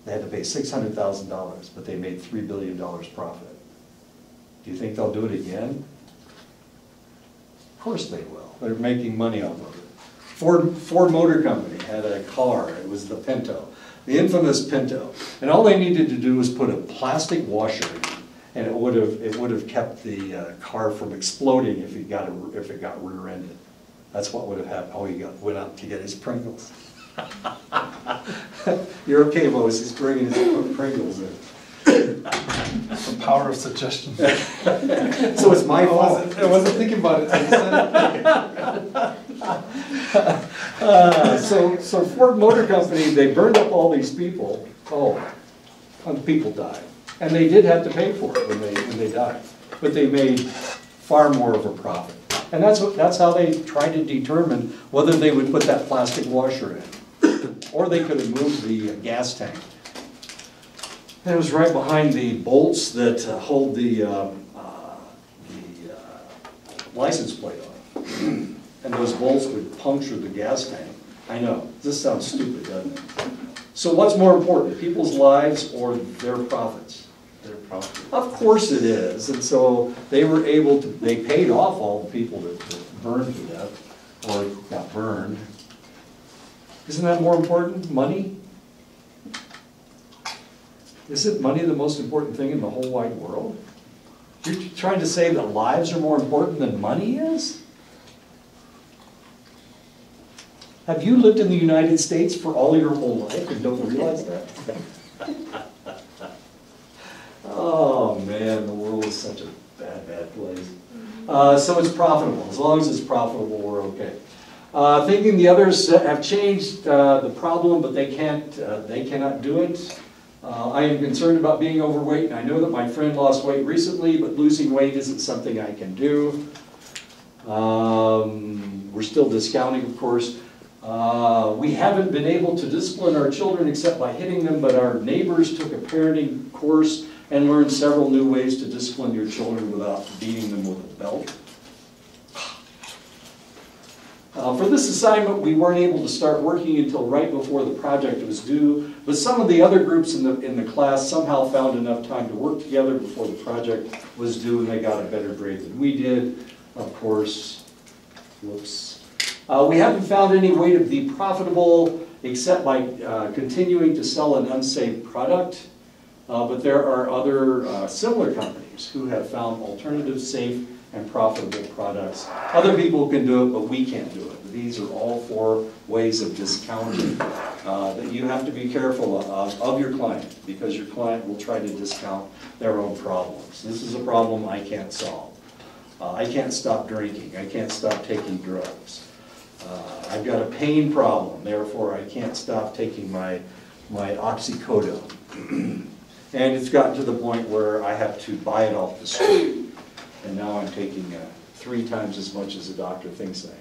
They had to pay $600,000, but they made $3 billion profit. Do you think they'll do it again? Of course they will. They're making money off of it. Ford Motor Company had a car. It was the Pinto, the infamous Pinto. And all they needed to do was put a plastic washer in, and it would have kept the car from exploding if it got rear-ended. That's what would have happened. Oh, he went out to get his Pringles. You're okay, Moses. He's bringing his Pringles in. The power of suggestion. So it's my fault. I wasn't thinking about it. So Ford Motor Company, they burned up all these people. Oh, and people died. And they did have to pay for it when they died. But they made far more of a profit. And that's how they tried to determine whether they would put that plastic washer in. Or they could have moved the gas tank. And it was right behind the bolts that hold the license plate on. And those bolts would puncture the gas tank. I know, this sounds stupid, doesn't it? So what's more important, people's lives or their profits? Their profit. Of course it is. And so they were able to, they paid off all the people that burned to death or got burned. Isn't that more important? Money? Isn't money the most important thing in the whole wide world? You're trying to say that lives are more important than money is? Have you lived in the United States for all your whole life and don't realize that? Oh man, the world is such a bad, bad place. So it's profitable. As long as it's profitable, we're okay. Thinking the others have changed the problem, but they cannot do it. I am concerned about being overweight, and I know that my friend lost weight recently, but losing weight isn't something I can do. We're still discounting, of course. We haven't been able to discipline our children except by hitting them, but our neighbors took a parenting course and learned several new ways to discipline your children without beating them with a belt. For this assignment, we weren't able to start working until right before the project was due, but some of the other groups in the class somehow found enough time to work together before the project was due, and they got a better grade than we did. Of course, whoops. We haven't found any way to be profitable except by continuing to sell an unsafe product, but there are other similar companies who have found alternative, safe, and profitable products. Other people can do it, but we can't do it. These are all 4 ways of discounting that you have to be careful of your client, because your client will try to discount their own problems. This is a problem I can't solve. I can't stop drinking. I can't stop taking drugs. I've got a pain problem, therefore I can't stop taking my oxycodone. And it's gotten to the point where I have to buy it off the street. And now I'm taking 3 times as much as the doctor thinks I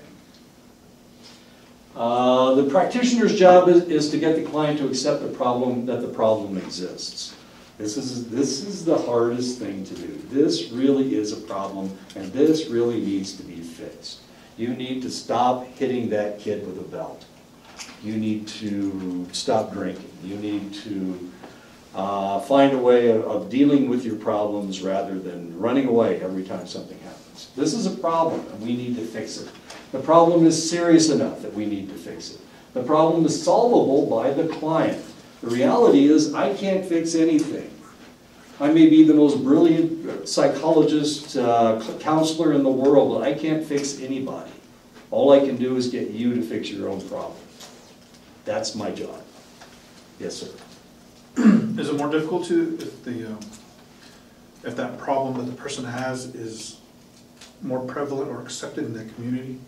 am. The practitioner's job is to get the client to accept that the problem exists. This is the hardest thing to do. This really is a problem, and this really needs to be fixed. You need to stop hitting that kid with a belt. You need to stop drinking. You need to find a way of dealing with your problems rather than running away every time something happens. This is a problem, and we need to fix it. The problem is serious enough that we need to fix it. The problem is solvable by the client. The reality is I can't fix anything. I may be the most brilliant psychologist, counselor in the world, but I can't fix anybody. All I can do is get you to fix your own problem. That's my job. Yes, sir. Is it more difficult if that problem that the person has is more prevalent or accepted in the community,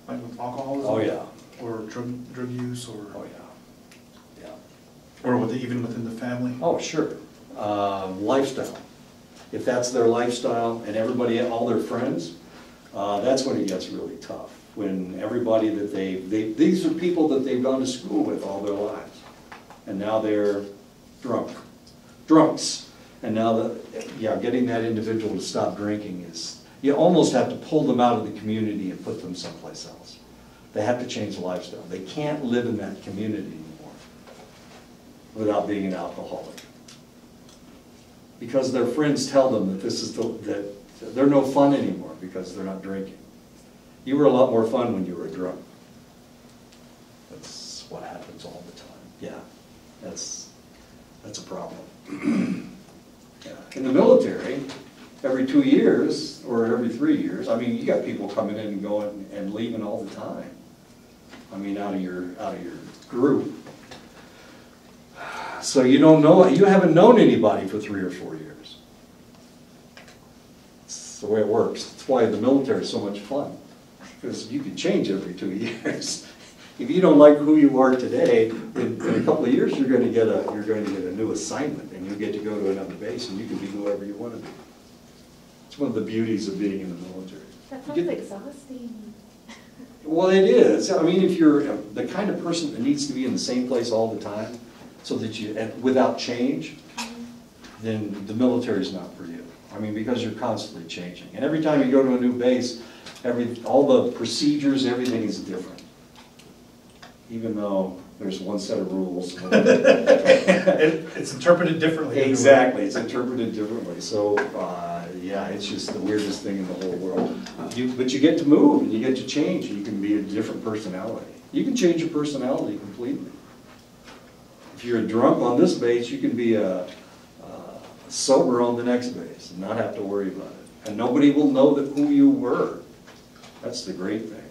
like with alcoholism? Oh yeah. Or drug use, or Oh yeah. Yeah. or even within the family? Oh sure. Lifestyle. If that's their lifestyle and everybody, all their friends, that's when it gets really tough. When everybody that these are people that they've gone to school with all their lives, and now they're drunks. And now getting that individual to stop drinking you almost have to pull them out of the community and put them someplace else. They have to change the lifestyle. They can't live in that community anymore without being an alcoholic. Because their friends tell them that they're no fun anymore because they're not drinking. You were a lot more fun when you were drunk. That's what happens all the time. Yeah, that's a problem. Yeah. In the military, every 2 years or every 3 years, I mean, you got people coming in and going and leaving all the time. I mean, out of your group. So you haven't known anybody for 3 or 4 years. It's the way it works. That's why the military is so much fun, because you can change every 2 years. If you don't like who you are today, in a couple of years you're going to get a new assignment, and you get to go to another base, and you can be whoever you want to be. It's one of the beauties of being in the military. That sounds exhausting. Well, it is. I mean, if you're the kind of person that needs to be in the same place all the time, so that without change, then the military is not for you. I mean, because you're constantly changing, and every time you go to a new base, all the procedures, everything is different. Even though there's one set of rules. It's interpreted differently. Exactly, it's interpreted differently. So, yeah, it's just the weirdest thing in the whole world. But you get to move, and you get to change, and you can be a different personality. You can change your personality completely. If you're a drunk on this base, you can be a sober on the next base and not have to worry about it. And nobody will know that who you were. That's the great thing.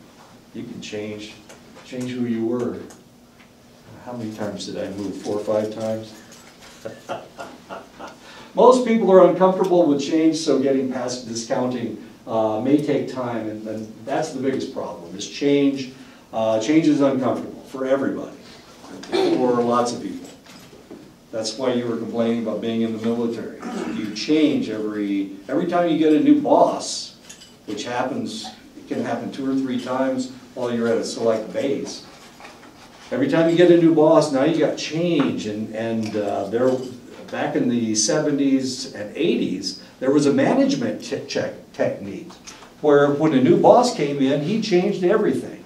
You can change who you were. How many times did I move? 4 or 5 times? Most people are uncomfortable with change, so getting past discounting may take time, and that's the biggest problem, is change. Change is uncomfortable for everybody, for lots of people. That's why you were complaining about being in the military. You change every time you get a new boss, which happens, it can happen 2 or 3 times while you're at a select base. Every time you get a new boss, now you got change, and there, back in the 70s and 80s, there was a management check technique where when a new boss came in, he changed everything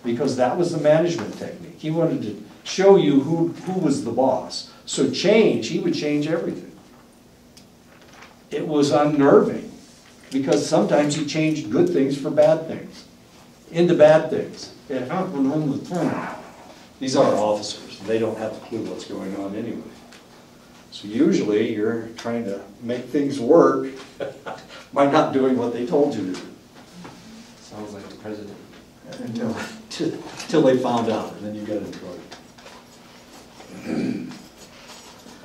because that was the management technique. He wanted to show you who was the boss. So change, he would change everything. It was unnerving because sometimes he changed good things for bad things, into bad things. It happened all the time. These are officers. They don't have a clue what's going on anyway. So usually you're trying to make things work by not doing what they told you to do. Sounds like the president. Until they found out, and then you got in trouble.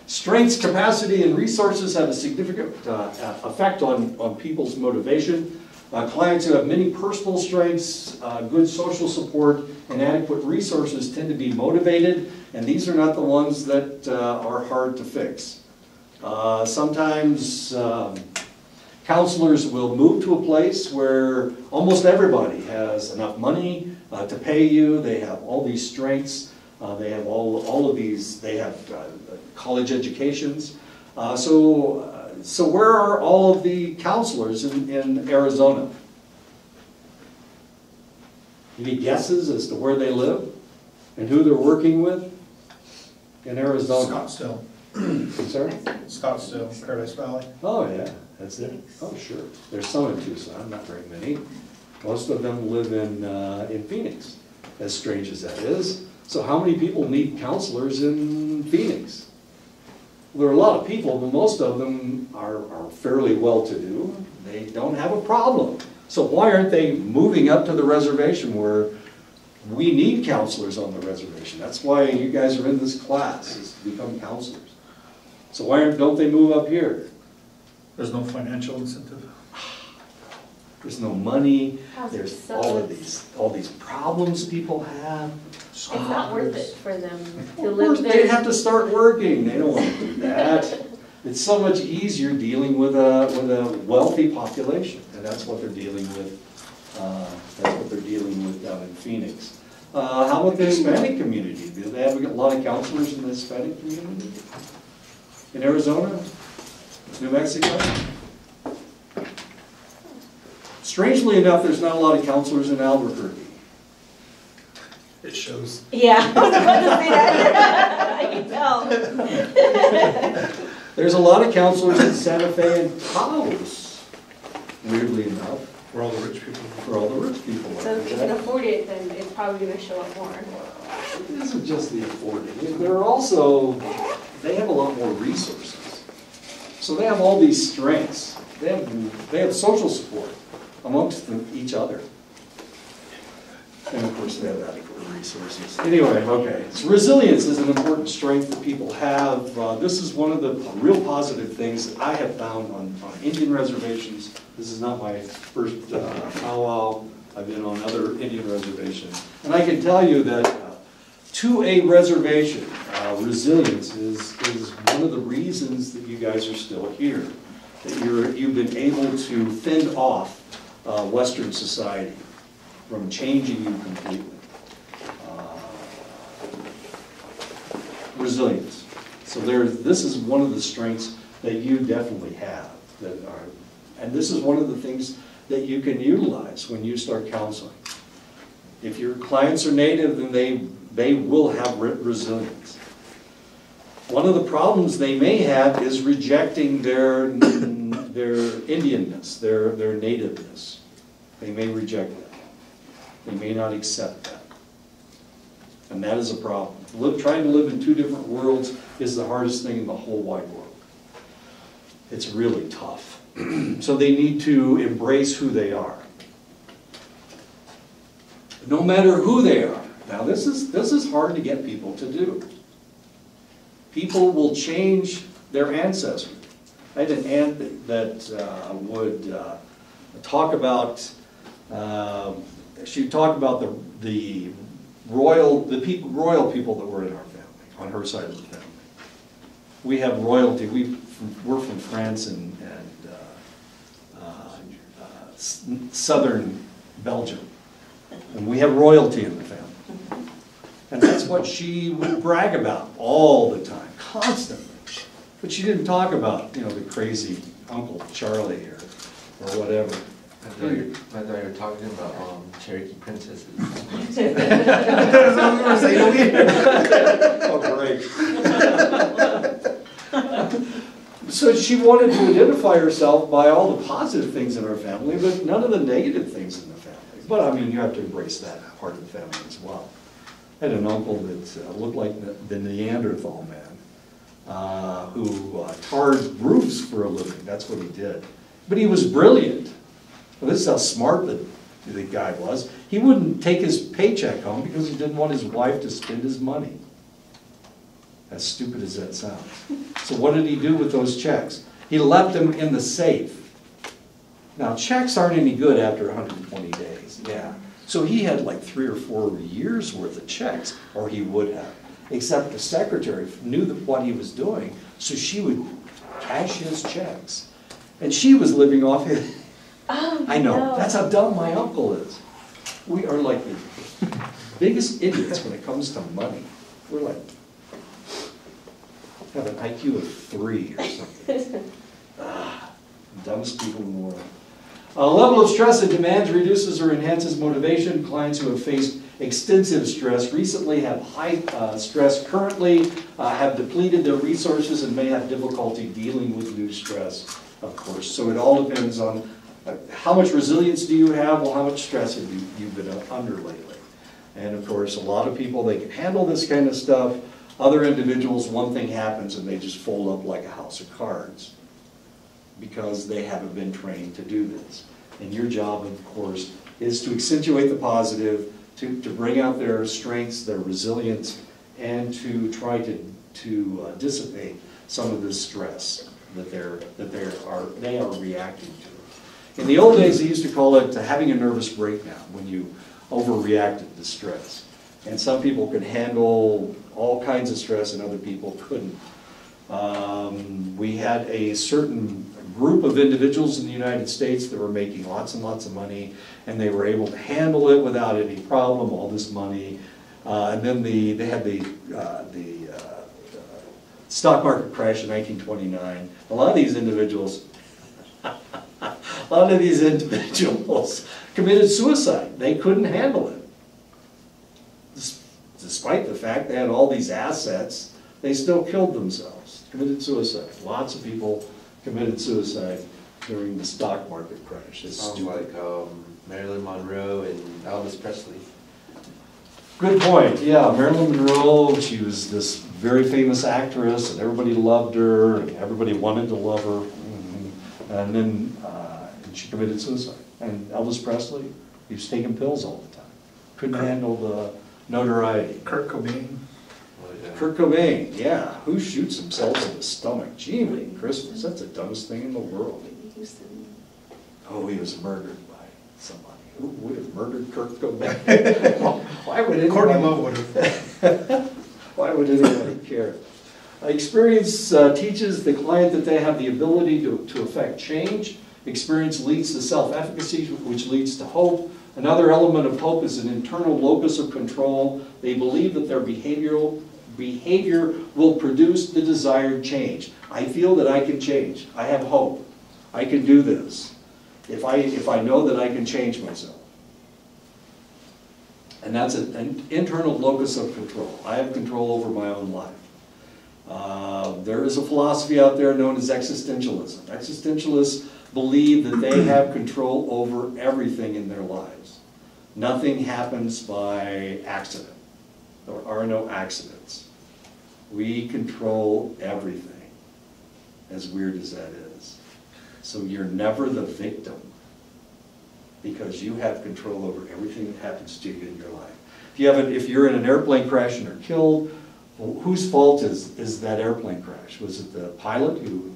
Strengths, capacity, and resources have a significant effect on people's motivation. Clients who have many personal strengths, good social support, and adequate resources tend to be motivated, and these are not the ones that are hard to fix. Sometimes counselors will move to a place where almost everybody has enough money to pay you. They have all these strengths. They have all of these. They have college educations. So where are all of the counselors in Arizona? Any guesses as to where they live and who they're working with in Arizona? Scottsdale. Sorry? Scottsdale, Paradise Valley. Oh, yeah, that's it. Oh, sure. There's some in Tucson, not very many. Most of them live in Phoenix, as strange as that is. So how many people need counselors in Phoenix? Well, there are a lot of people, but most of them are fairly well-to-do. They don't have a problem. So why aren't they moving up to the reservation where we need counselors on the reservation? That's why you guys are in this class, is to become counselors. So why don't they move up here? There's no financial incentive. There's no money. How's it There's so? all these problems people have. It's not worth it for them to Of live course, there. they have to start working. They don't want to do that. It's so much easier dealing with a wealthy population, and that's what they're dealing with. That's what they're dealing with down in Phoenix. How about the Hispanic community? Do they have a lot of counselors in the Hispanic community? In Arizona? New Mexico? Strangely enough, there's not a lot of counselors in Albuquerque. It shows. Yeah, I was about to say that. I can tell. There's a lot of counselors in Santa Fe and Taos, weirdly enough, Where all the rich people. for all the rich people. So if you can afford it, then it's probably going to show up more. It isn't just the affording. They're also, they have a lot more resources. So they have all these strengths. They have social support amongst each other. And of course, they have adequate resources. Anyway, okay. So resilience is an important strength that people have. This is one of the real positive things that I have found on Indian reservations. This is not my first powwow. I've been on other Indian reservations. And I can tell you that to a reservation, resilience is one of the reasons that you guys are still here. That you've been able to fend off Western society from changing you completely. Resilience. So this is one of the strengths that you definitely have. And this is one of the things that you can utilize when you start counseling. If your clients are native, then they will have resilience. One of the problems they may have is rejecting their Indianness, their nativeness. They may reject that. They may not accept that. And that is a problem. Trying to live in two different worlds is the hardest thing in the whole wide world. it's really tough. So they need to embrace who they are. No matter who they are. Now this is hard to get people to do. People will change their ancestry. I had an aunt that would talk about, she'd talk about the royal people that were in our family, on her side of the family. We have royalty. We're from France and southern Belgium, and we have royalty in the family. And that's what she would brag about all the time, constantly. But she didn't talk about, you know, the crazy Uncle Charlie or whatever. I thought you were talking about Cherokee princesses. Oh, great. So she wanted to identify herself by all the positive things in her family, but none of the negative things in the family. But I mean, you have to embrace that part of the family as well. I had an uncle that looked like the Neanderthal man, who tarred roofs for a living. That's what he did. But he was brilliant. Well, this is how smart the guy was. He wouldn't take his paycheck home because he didn't want his wife to spend his money. As stupid as that sounds. So what did he do with those checks? He left them in the safe. Now, checks aren't any good after 120 days. Yeah. So he had like 3 or 4 years worth of checks, or he would have. Except the secretary knew what he was doing, so she would cash his checks. And she was living off his... Oh, I know. no. That's how dumb my uncle is. We are like the biggest idiots when it comes to money. We're like... have an IQ of 3 or something. Dumbest people in the world. A level of stress and demands reduces or enhances motivation. Clients who have faced extensive stress recently have high stress currently, have depleted their resources, and may have difficulty dealing with new stress, of course. So it all depends on how much resilience do you have, well, how much stress have you been under lately. And of course, a lot of people, they can handle this kind of stuff. Other individuals, one thing happens and they just fold up like a house of cards because they haven't been trained to do this. And your job, of course, is to accentuate the positive, to bring out their strengths, their resilience, and to try to dissipate some of this stress that they are reacting to. In the old days, they used to call it having a nervous breakdown when you overreacted to stress. And some people could handle all kinds of stress and other people couldn't. We had a certain group of individuals in the United States that were making lots and lots of money, and they were able to handle it without any problem, all this money. And then they had the stock market crash in 1929. A lot of these individuals committed suicide. They couldn't handle it. Despite the fact they had all these assets, they still killed themselves, committed suicide. Lots of people committed suicide during the stock market crash. It's Sounds stupid. like Marilyn Monroe and Elvis Presley. Good point. Yeah, Marilyn Monroe, she was this very famous actress, and everybody loved her, and everybody wanted to love her. And then she committed suicide. And Elvis Presley, he was taking pills all the time. Couldn't handle the notoriety. Kurt Cobain. Oh, yeah. Kurt Cobain, yeah. Who shoots themselves in the stomach? Gee, Christmas, that's the dumbest thing in the world. Oh, he was murdered by somebody. Who would have murdered Kurt Cobain? Why would anybody? Courtney Love would have. Why would anybody care? Experience teaches the client that they have the ability to affect change. Experience leads to self-efficacy, which leads to hope. Another element of hope is an internal locus of control. They believe that their behavior will produce the desired change. I feel that I can change. I have hope. I can do this. If I know that I can change myself. And that's an internal locus of control. I have control over my own life. There is a philosophy out there known as existentialism. Existentialists believe that they have control over everything in their lives. Nothing happens by accident. There are no accidents. We control everything, as weird as that is. So you're never the victim, because you have control over everything that happens to you in your life. If you're in an airplane crash and are killed, well, whose fault is that airplane crash? Was it the pilot who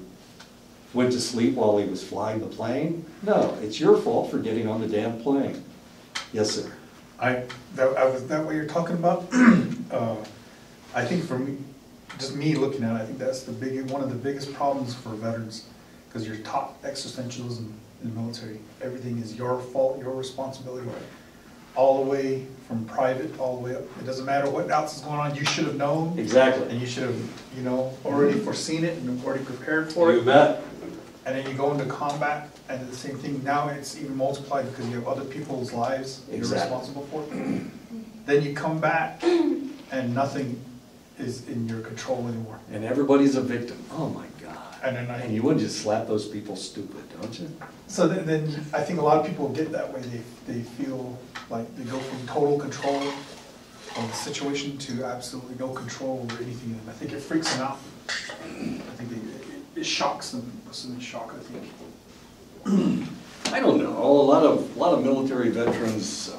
went to sleep while he was flying the plane? No, it's your fault for getting on the damn plane. Yes, sir. That what you're talking about? I think for me, just me looking at it, I think that's one of the biggest problems for veterans, because you're taught existentialism in the military. Everything is your fault, your responsibility, all the way from private all the way up. It doesn't matter what else is going on. You should have known. Exactly. And you should have, already foreseen it and already prepared for it. You bet. And then you go into combat, and the same thing, now it's even multiplied because you have other people's lives you're responsible for. Then you come back, and nothing is in your control anymore. And everybody's a victim. Oh my God. And You wouldn't just slap those people stupid, don't you? So then I think a lot of people get that way. They feel like they go from total control of the situation to absolutely no control over anything. And I think it freaks them out. I think it shocks them. Puts them in shock, I think. I don't know. A lot of military veterans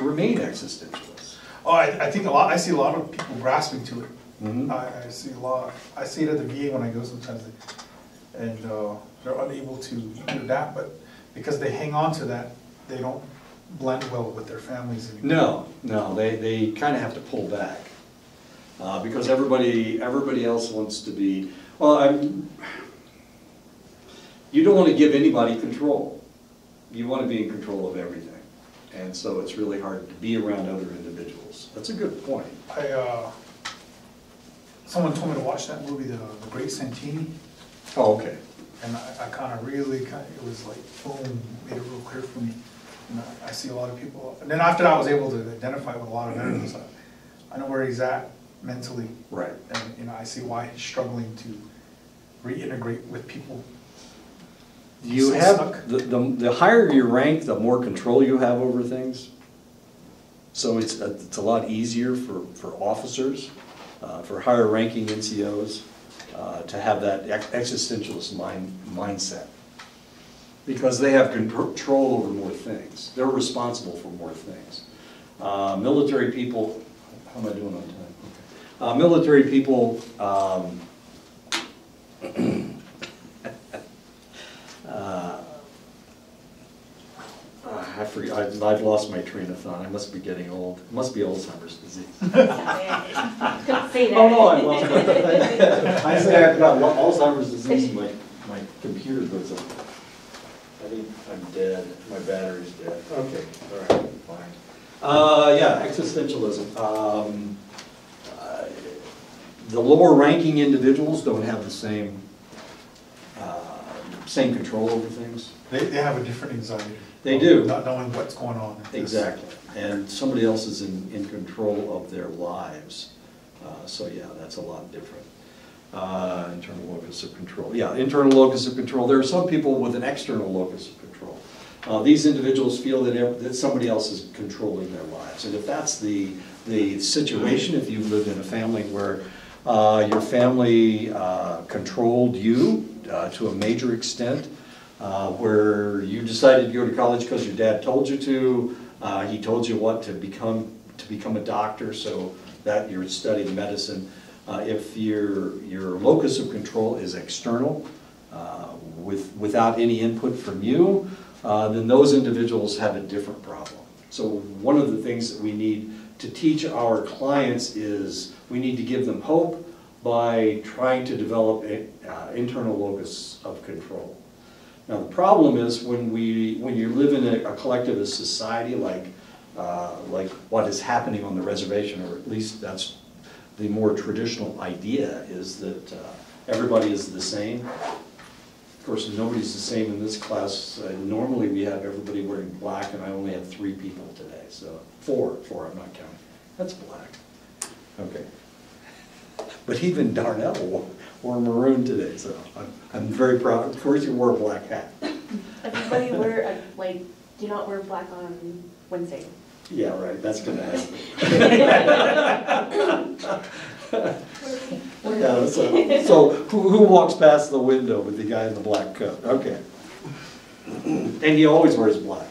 remain existentialists. Oh, I think I see a lot of people grasping to it. Mm-hmm. I see a lot. I see it at the VA when I go sometimes, and they're unable to adapt. But because they hang on to that, they don't blend well with their families anymore. No, they kind of have to pull back because everybody else wants to be. Well, you don't want to give anybody control. You want to be in control of everything, and so it's really hard to be around other individuals. That's a good point. Someone told me to watch that movie, The Great Santini. Oh, okay. And I kind of it was like, boom, made it real clear for me. And I see a lot of people, and then after that I was able to identify with a lot of veterans. I know where he's at mentally. Right. And I see why he's struggling to reintegrate with people. You So have, stuck. the higher your rank, the more control you have over things. So it's a lot easier for officers, for higher ranking NCOs, to have that existentialist mindset. Because they have control over more things. They're responsible for more things. Military people, how am I doing on time? Okay. Military people, I forget, I've lost my train of thought. I must be getting old. It must be Alzheimer's disease. Couldn't say that. Oh, no, I lost my, I say I've got Alzheimer's disease and my computer goes up. I think I'm dead. My battery's dead. Okay, all right, fine. Yeah, existentialism. The lower ranking individuals don't have the same control over things. They have a different anxiety. They do. Not knowing what's going on. Exactly, and somebody else is in control of their lives. So yeah, that's a lot different. Internal locus of control. Yeah, internal locus of control. There are some people with an external locus of control. These individuals feel that somebody else is controlling their lives. And if that's the situation, if you've lived in a family where your family controlled you to a major extent, where you decided to go to college because your dad told you to, he told you what to become a doctor, so that you're studying medicine. If your locus of control is external, without any input from you, then those individuals have a different problem. So one of the things that we need to teach our clients is we need to give them hope by trying to develop an internal locus of control. Now the problem is when you live in a collectivist society like what is happening on the reservation, or at least that's the more traditional idea, is that everybody is the same. Of course, nobody's the same in this class. Normally we have everybody wearing black, and I only have 3 people today, so four, I'm not counting. That's black. Okay. But even Darnell wore maroon today, so I'm very proud. Of course, you wore a black hat. Everybody wear, do not wear black on Wednesday. Yeah, right, that's gonna happen. Yeah, so who walks past the window with the guy in the black coat? Okay. And he always wears black.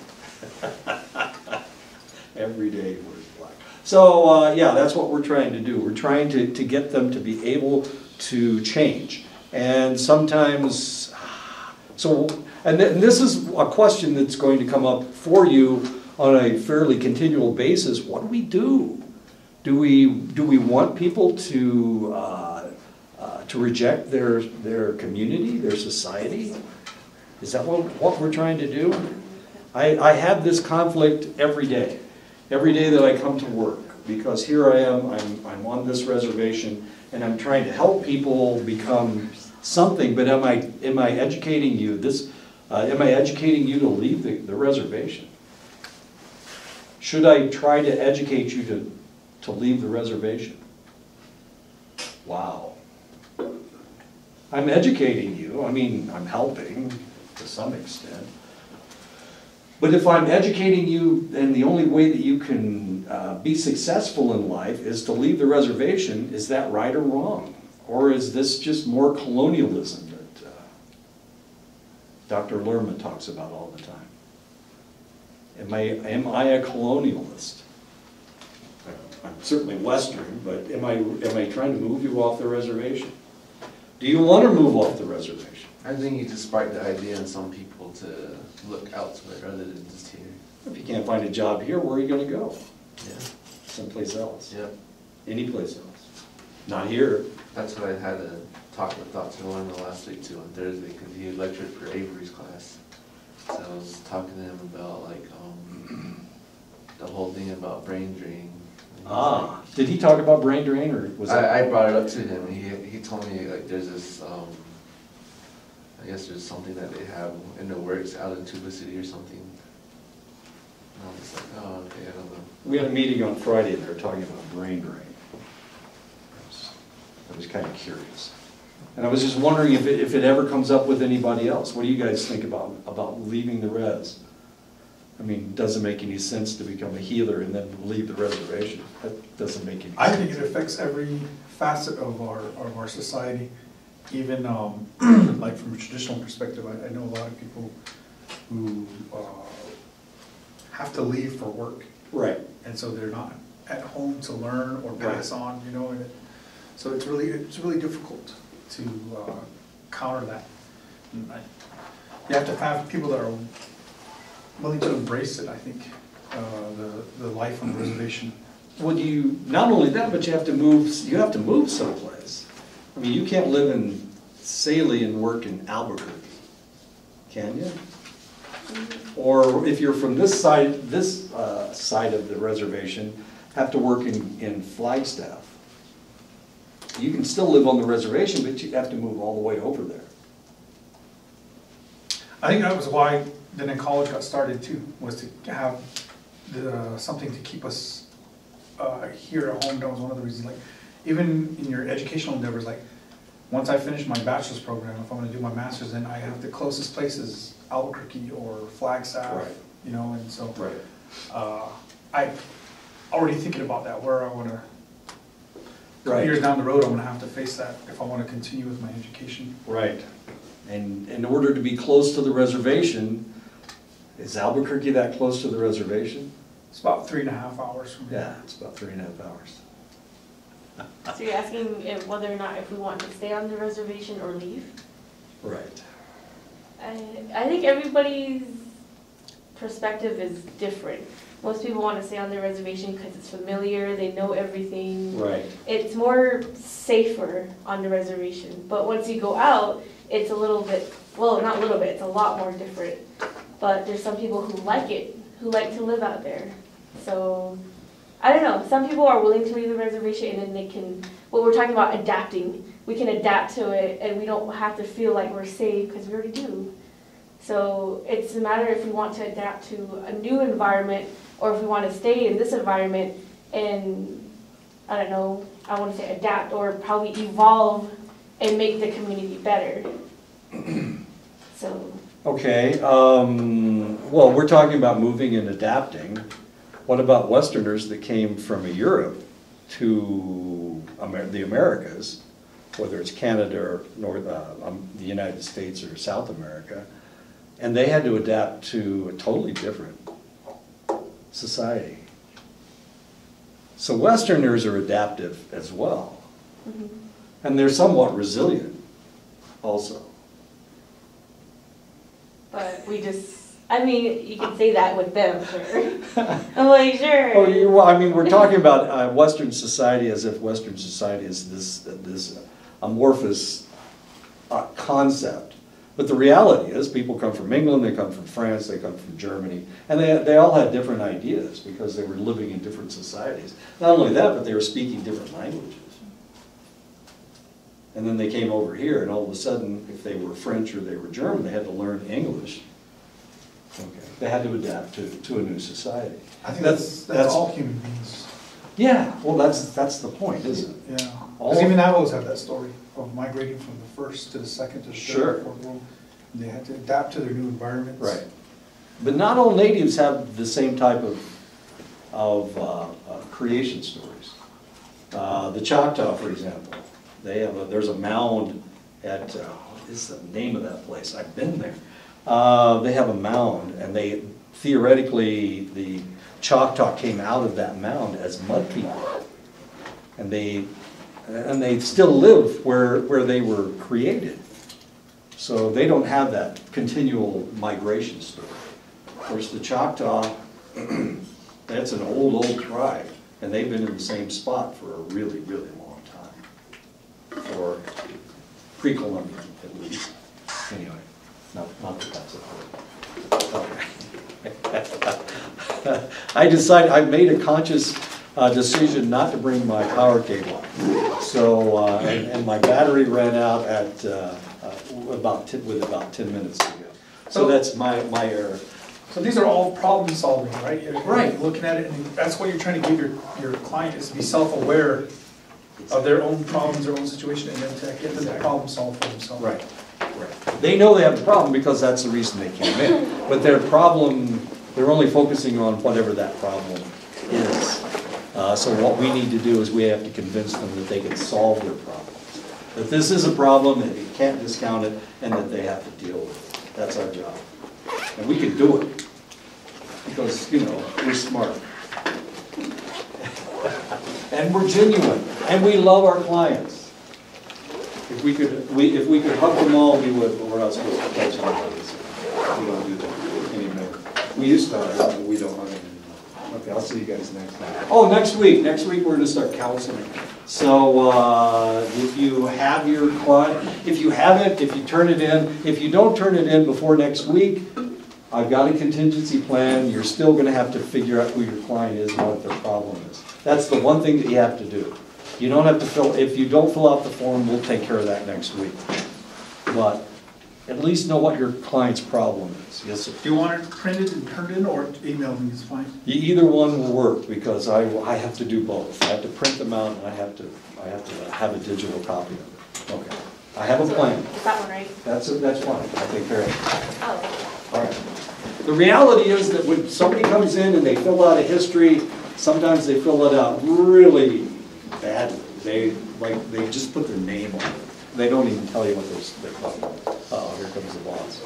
Every day he wears black. So, yeah, that's what we're trying to do. We're trying to get them to be able to change. And sometimes, and this is a question that's going to come up for you on a fairly continual basis. What do we do? Do we want people to reject their community, their society? Is that what we're trying to do? I have this conflict every day that I come to work, because here I am, I'm on this reservation, and I'm trying to help people become something, but am I educating you am I educating you to leave the reservation? Should I try to educate you to leave the reservation? Wow. I'm educating you, I mean, I'm helping to some extent. But if I'm educating you, and the only way that you can be successful in life is to leave the reservation, is that right or wrong? Or is this just more colonialism that Dr. Lerma talks about all the time? Am I a colonialist? I'm certainly Western, but am I trying to move you off the reservation? Do you want to move off the reservation? I think you just sparked the idea in some people to look elsewhere rather than just here. If you can't find a job here, where are you going to go? Yeah. Someplace else. Yep. Any place else. Not here. That's what I had to talk with Dr. Lerma last week too on Thursday, because he had lectured for Avery's class. So I was talking to him about like the whole thing about brain drain. Ah, did he talk about brain drain, or was that? I brought it up to him, and he told me like there's this, I guess there's something that they have in the works out in Tuba City or something. And I was like, oh, okay, I don't know. We had a meeting on Friday, and they were talking about brain drain. I was kind of curious. And I was just wondering if it ever comes up with anybody else. What do you guys think about leaving the res? I mean, it doesn't make any sense to become a healer and then leave the reservation. That doesn't make any sense. I think it affects every facet of our society, even like from a traditional perspective. I know a lot of people who have to leave for work. Right. And so they're not at home to learn or pass on, you know. So it's really difficult to counter that. And you have to have people that are willing to embrace it, I think, the life on the reservation. Well, not only that, but you have to move someplace. I mean, you can't live in Saley and work in Albuquerque, can you? Or if you're from this side of the reservation, have to work in Flagstaff. You can still live on the reservation, but you have to move all the way over there. I think that was why then in college got started too, was to have something to keep us here at home. That was one of the reasons. Like, even in your educational endeavors, like once I finish my bachelor's program, if I'm going to do my master's, then I have the closest places, Albuquerque or Flagstaff, right. You know, and so Right. I already thinking about that, where I want to. Right. Years down the road, I'm going to have to face that if I want to continue with my education. Right. And in order to be close to the reservation, is Albuquerque that close to the reservation? It's about 3.5 hours from here. Yeah, it's about 3.5 hours. So you're asking whether or not if we want to stay on the reservation or leave? Right. I think everybody's perspective is different. Most people want to stay on their reservation because it's familiar, they know everything. Right. It's more safer on the reservation. But once you go out, it's a little bit, well, not a little bit, it's a lot more different. But there's some people who like it, who like to live out there. So, I don't know, some people are willing to leave the reservation and then they can, what we're talking about adapting, we can adapt to it and we don't have to feel like we're safe because we already do. So it's a matter if we want to adapt to a new environment or if we want to stay in this environment and, I don't know, I want to say adapt or probably evolve and make the community better. So. Okay, well, we're talking about moving and adapting. What about Westerners that came from Europe to the Americas, whether it's Canada or the United States or South America, and they had to adapt to a totally different society. So Westerners are adaptive as well, and they're somewhat resilient also. But we just, I mean, you can say that with them, sure. I'm like, sure. Well, I mean, we're talking about Western society as if Western society is this amorphous concept. But the reality is people come from England, they come from France, they come from Germany, and they all had different ideas because they were living in different societies. Not only that, but they were speaking different languages. And then they came over here, and all of a sudden, if they were French or they were German, they had to learn English. Okay. They had to adapt to a new society. I think that's all human beings. Yeah, well, that's the point, isn't it? Yeah, because even I always have that story of migrating from the first to the second to the Sure. third, fourth world. And they had to adapt to their new environments. Right. But not all natives have the same type of creation stories. The Choctaw, for example, there's a mound at, what is the name of that place? I've been there. They have a mound, and theoretically, the Choctaw came out of that mound as mud people. And they still live where they were created. So they don't have that continual migration story. Of course, the Choctaw, that's an old tribe, and they've been in the same spot for a really, really long time. Or pre-Columbian, at least. Anyway, not that that's a word. Okay. I made a conscious decision not to bring my power cable. So, and my battery ran out at about 10 minutes to go. So that's my error. So these are all problem solving, right? Right. You're looking at it, and that's what you're trying to give your client, is to be self-aware of their own problems, their own situation, and then to get them to problem solve for themselves. Right. Right. They know they have a problem because that's the reason they came in. But their problem, they're only focusing on whatever that problem is. So what we need to do is we have to convince them that they can solve their problems. That this is a problem, that you can't discount it, and that they have to deal with it. That's our job. And we can do it. Because, we're smart. And we're genuine. And we love our clients. If we could hug them all, we would, but we're not supposed to touch anybody. We don't do that anymore. We used to, but we don't hug them anymore. Okay, I'll see you guys next time. Oh, next week we're going to start counseling. So if you have your client, if you have it, if you turn it in, if you don't turn it in before next week, I've got a contingency plan. You're still going to have to figure out who your client is and what their problem is. That's the one thing that you have to do. You don't have to if you don't fill out the form, we'll take care of that next week. But at least know what your client's problem is. Yes, sir. Do you want it printed and turned in, or email me is fine? Either one will work, because I have to do both. I have to print them out, and I have to have a digital copy of it. Okay. I have a plan. Is that one right? That's fine. I'll take care of it. Oh. All right. The reality is that when somebody comes in and they fill out a history, sometimes they fill it out really badly. They just put their name on it. They don't even tell you what they're talking about. Oh, here comes the boss.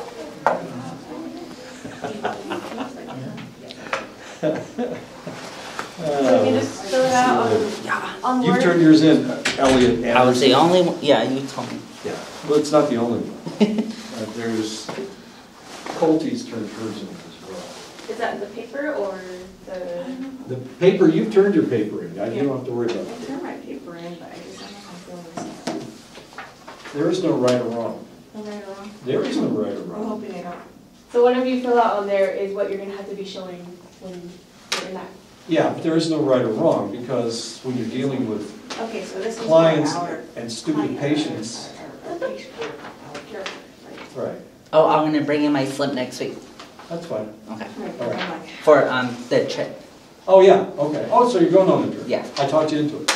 So you just fill it out on You've Word? turned yours in, Elliot. I was the only one, yeah, you told me. Yeah, well, it's not the only one. There's, Colty's turned hers in as well. Is that in the paper or the? The paper, you've turned your paper in. You don't have to worry about I it. turned my paper in, but I just don't know if I'm feeling this. There is no right or wrong. No right or wrong? There is no right or I'm wrong. hoping I don't. So whatever you fill out on there is what you're gonna have to be showing when you're in that. Yeah, but there is no right or wrong, because when you're dealing with Okay, so this is clients our and stupid patients, right, Oh, I'm gonna bring in my slip next week. that's fine. Okay. All right. For the trip. Oh, yeah, okay. Oh, so you're going on the trip? Yeah. I talked you into it.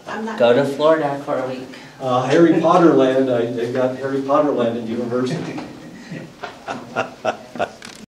I'm not. Go to Florida for a week. Harry Potter Land, they've got Harry Potter Land at university.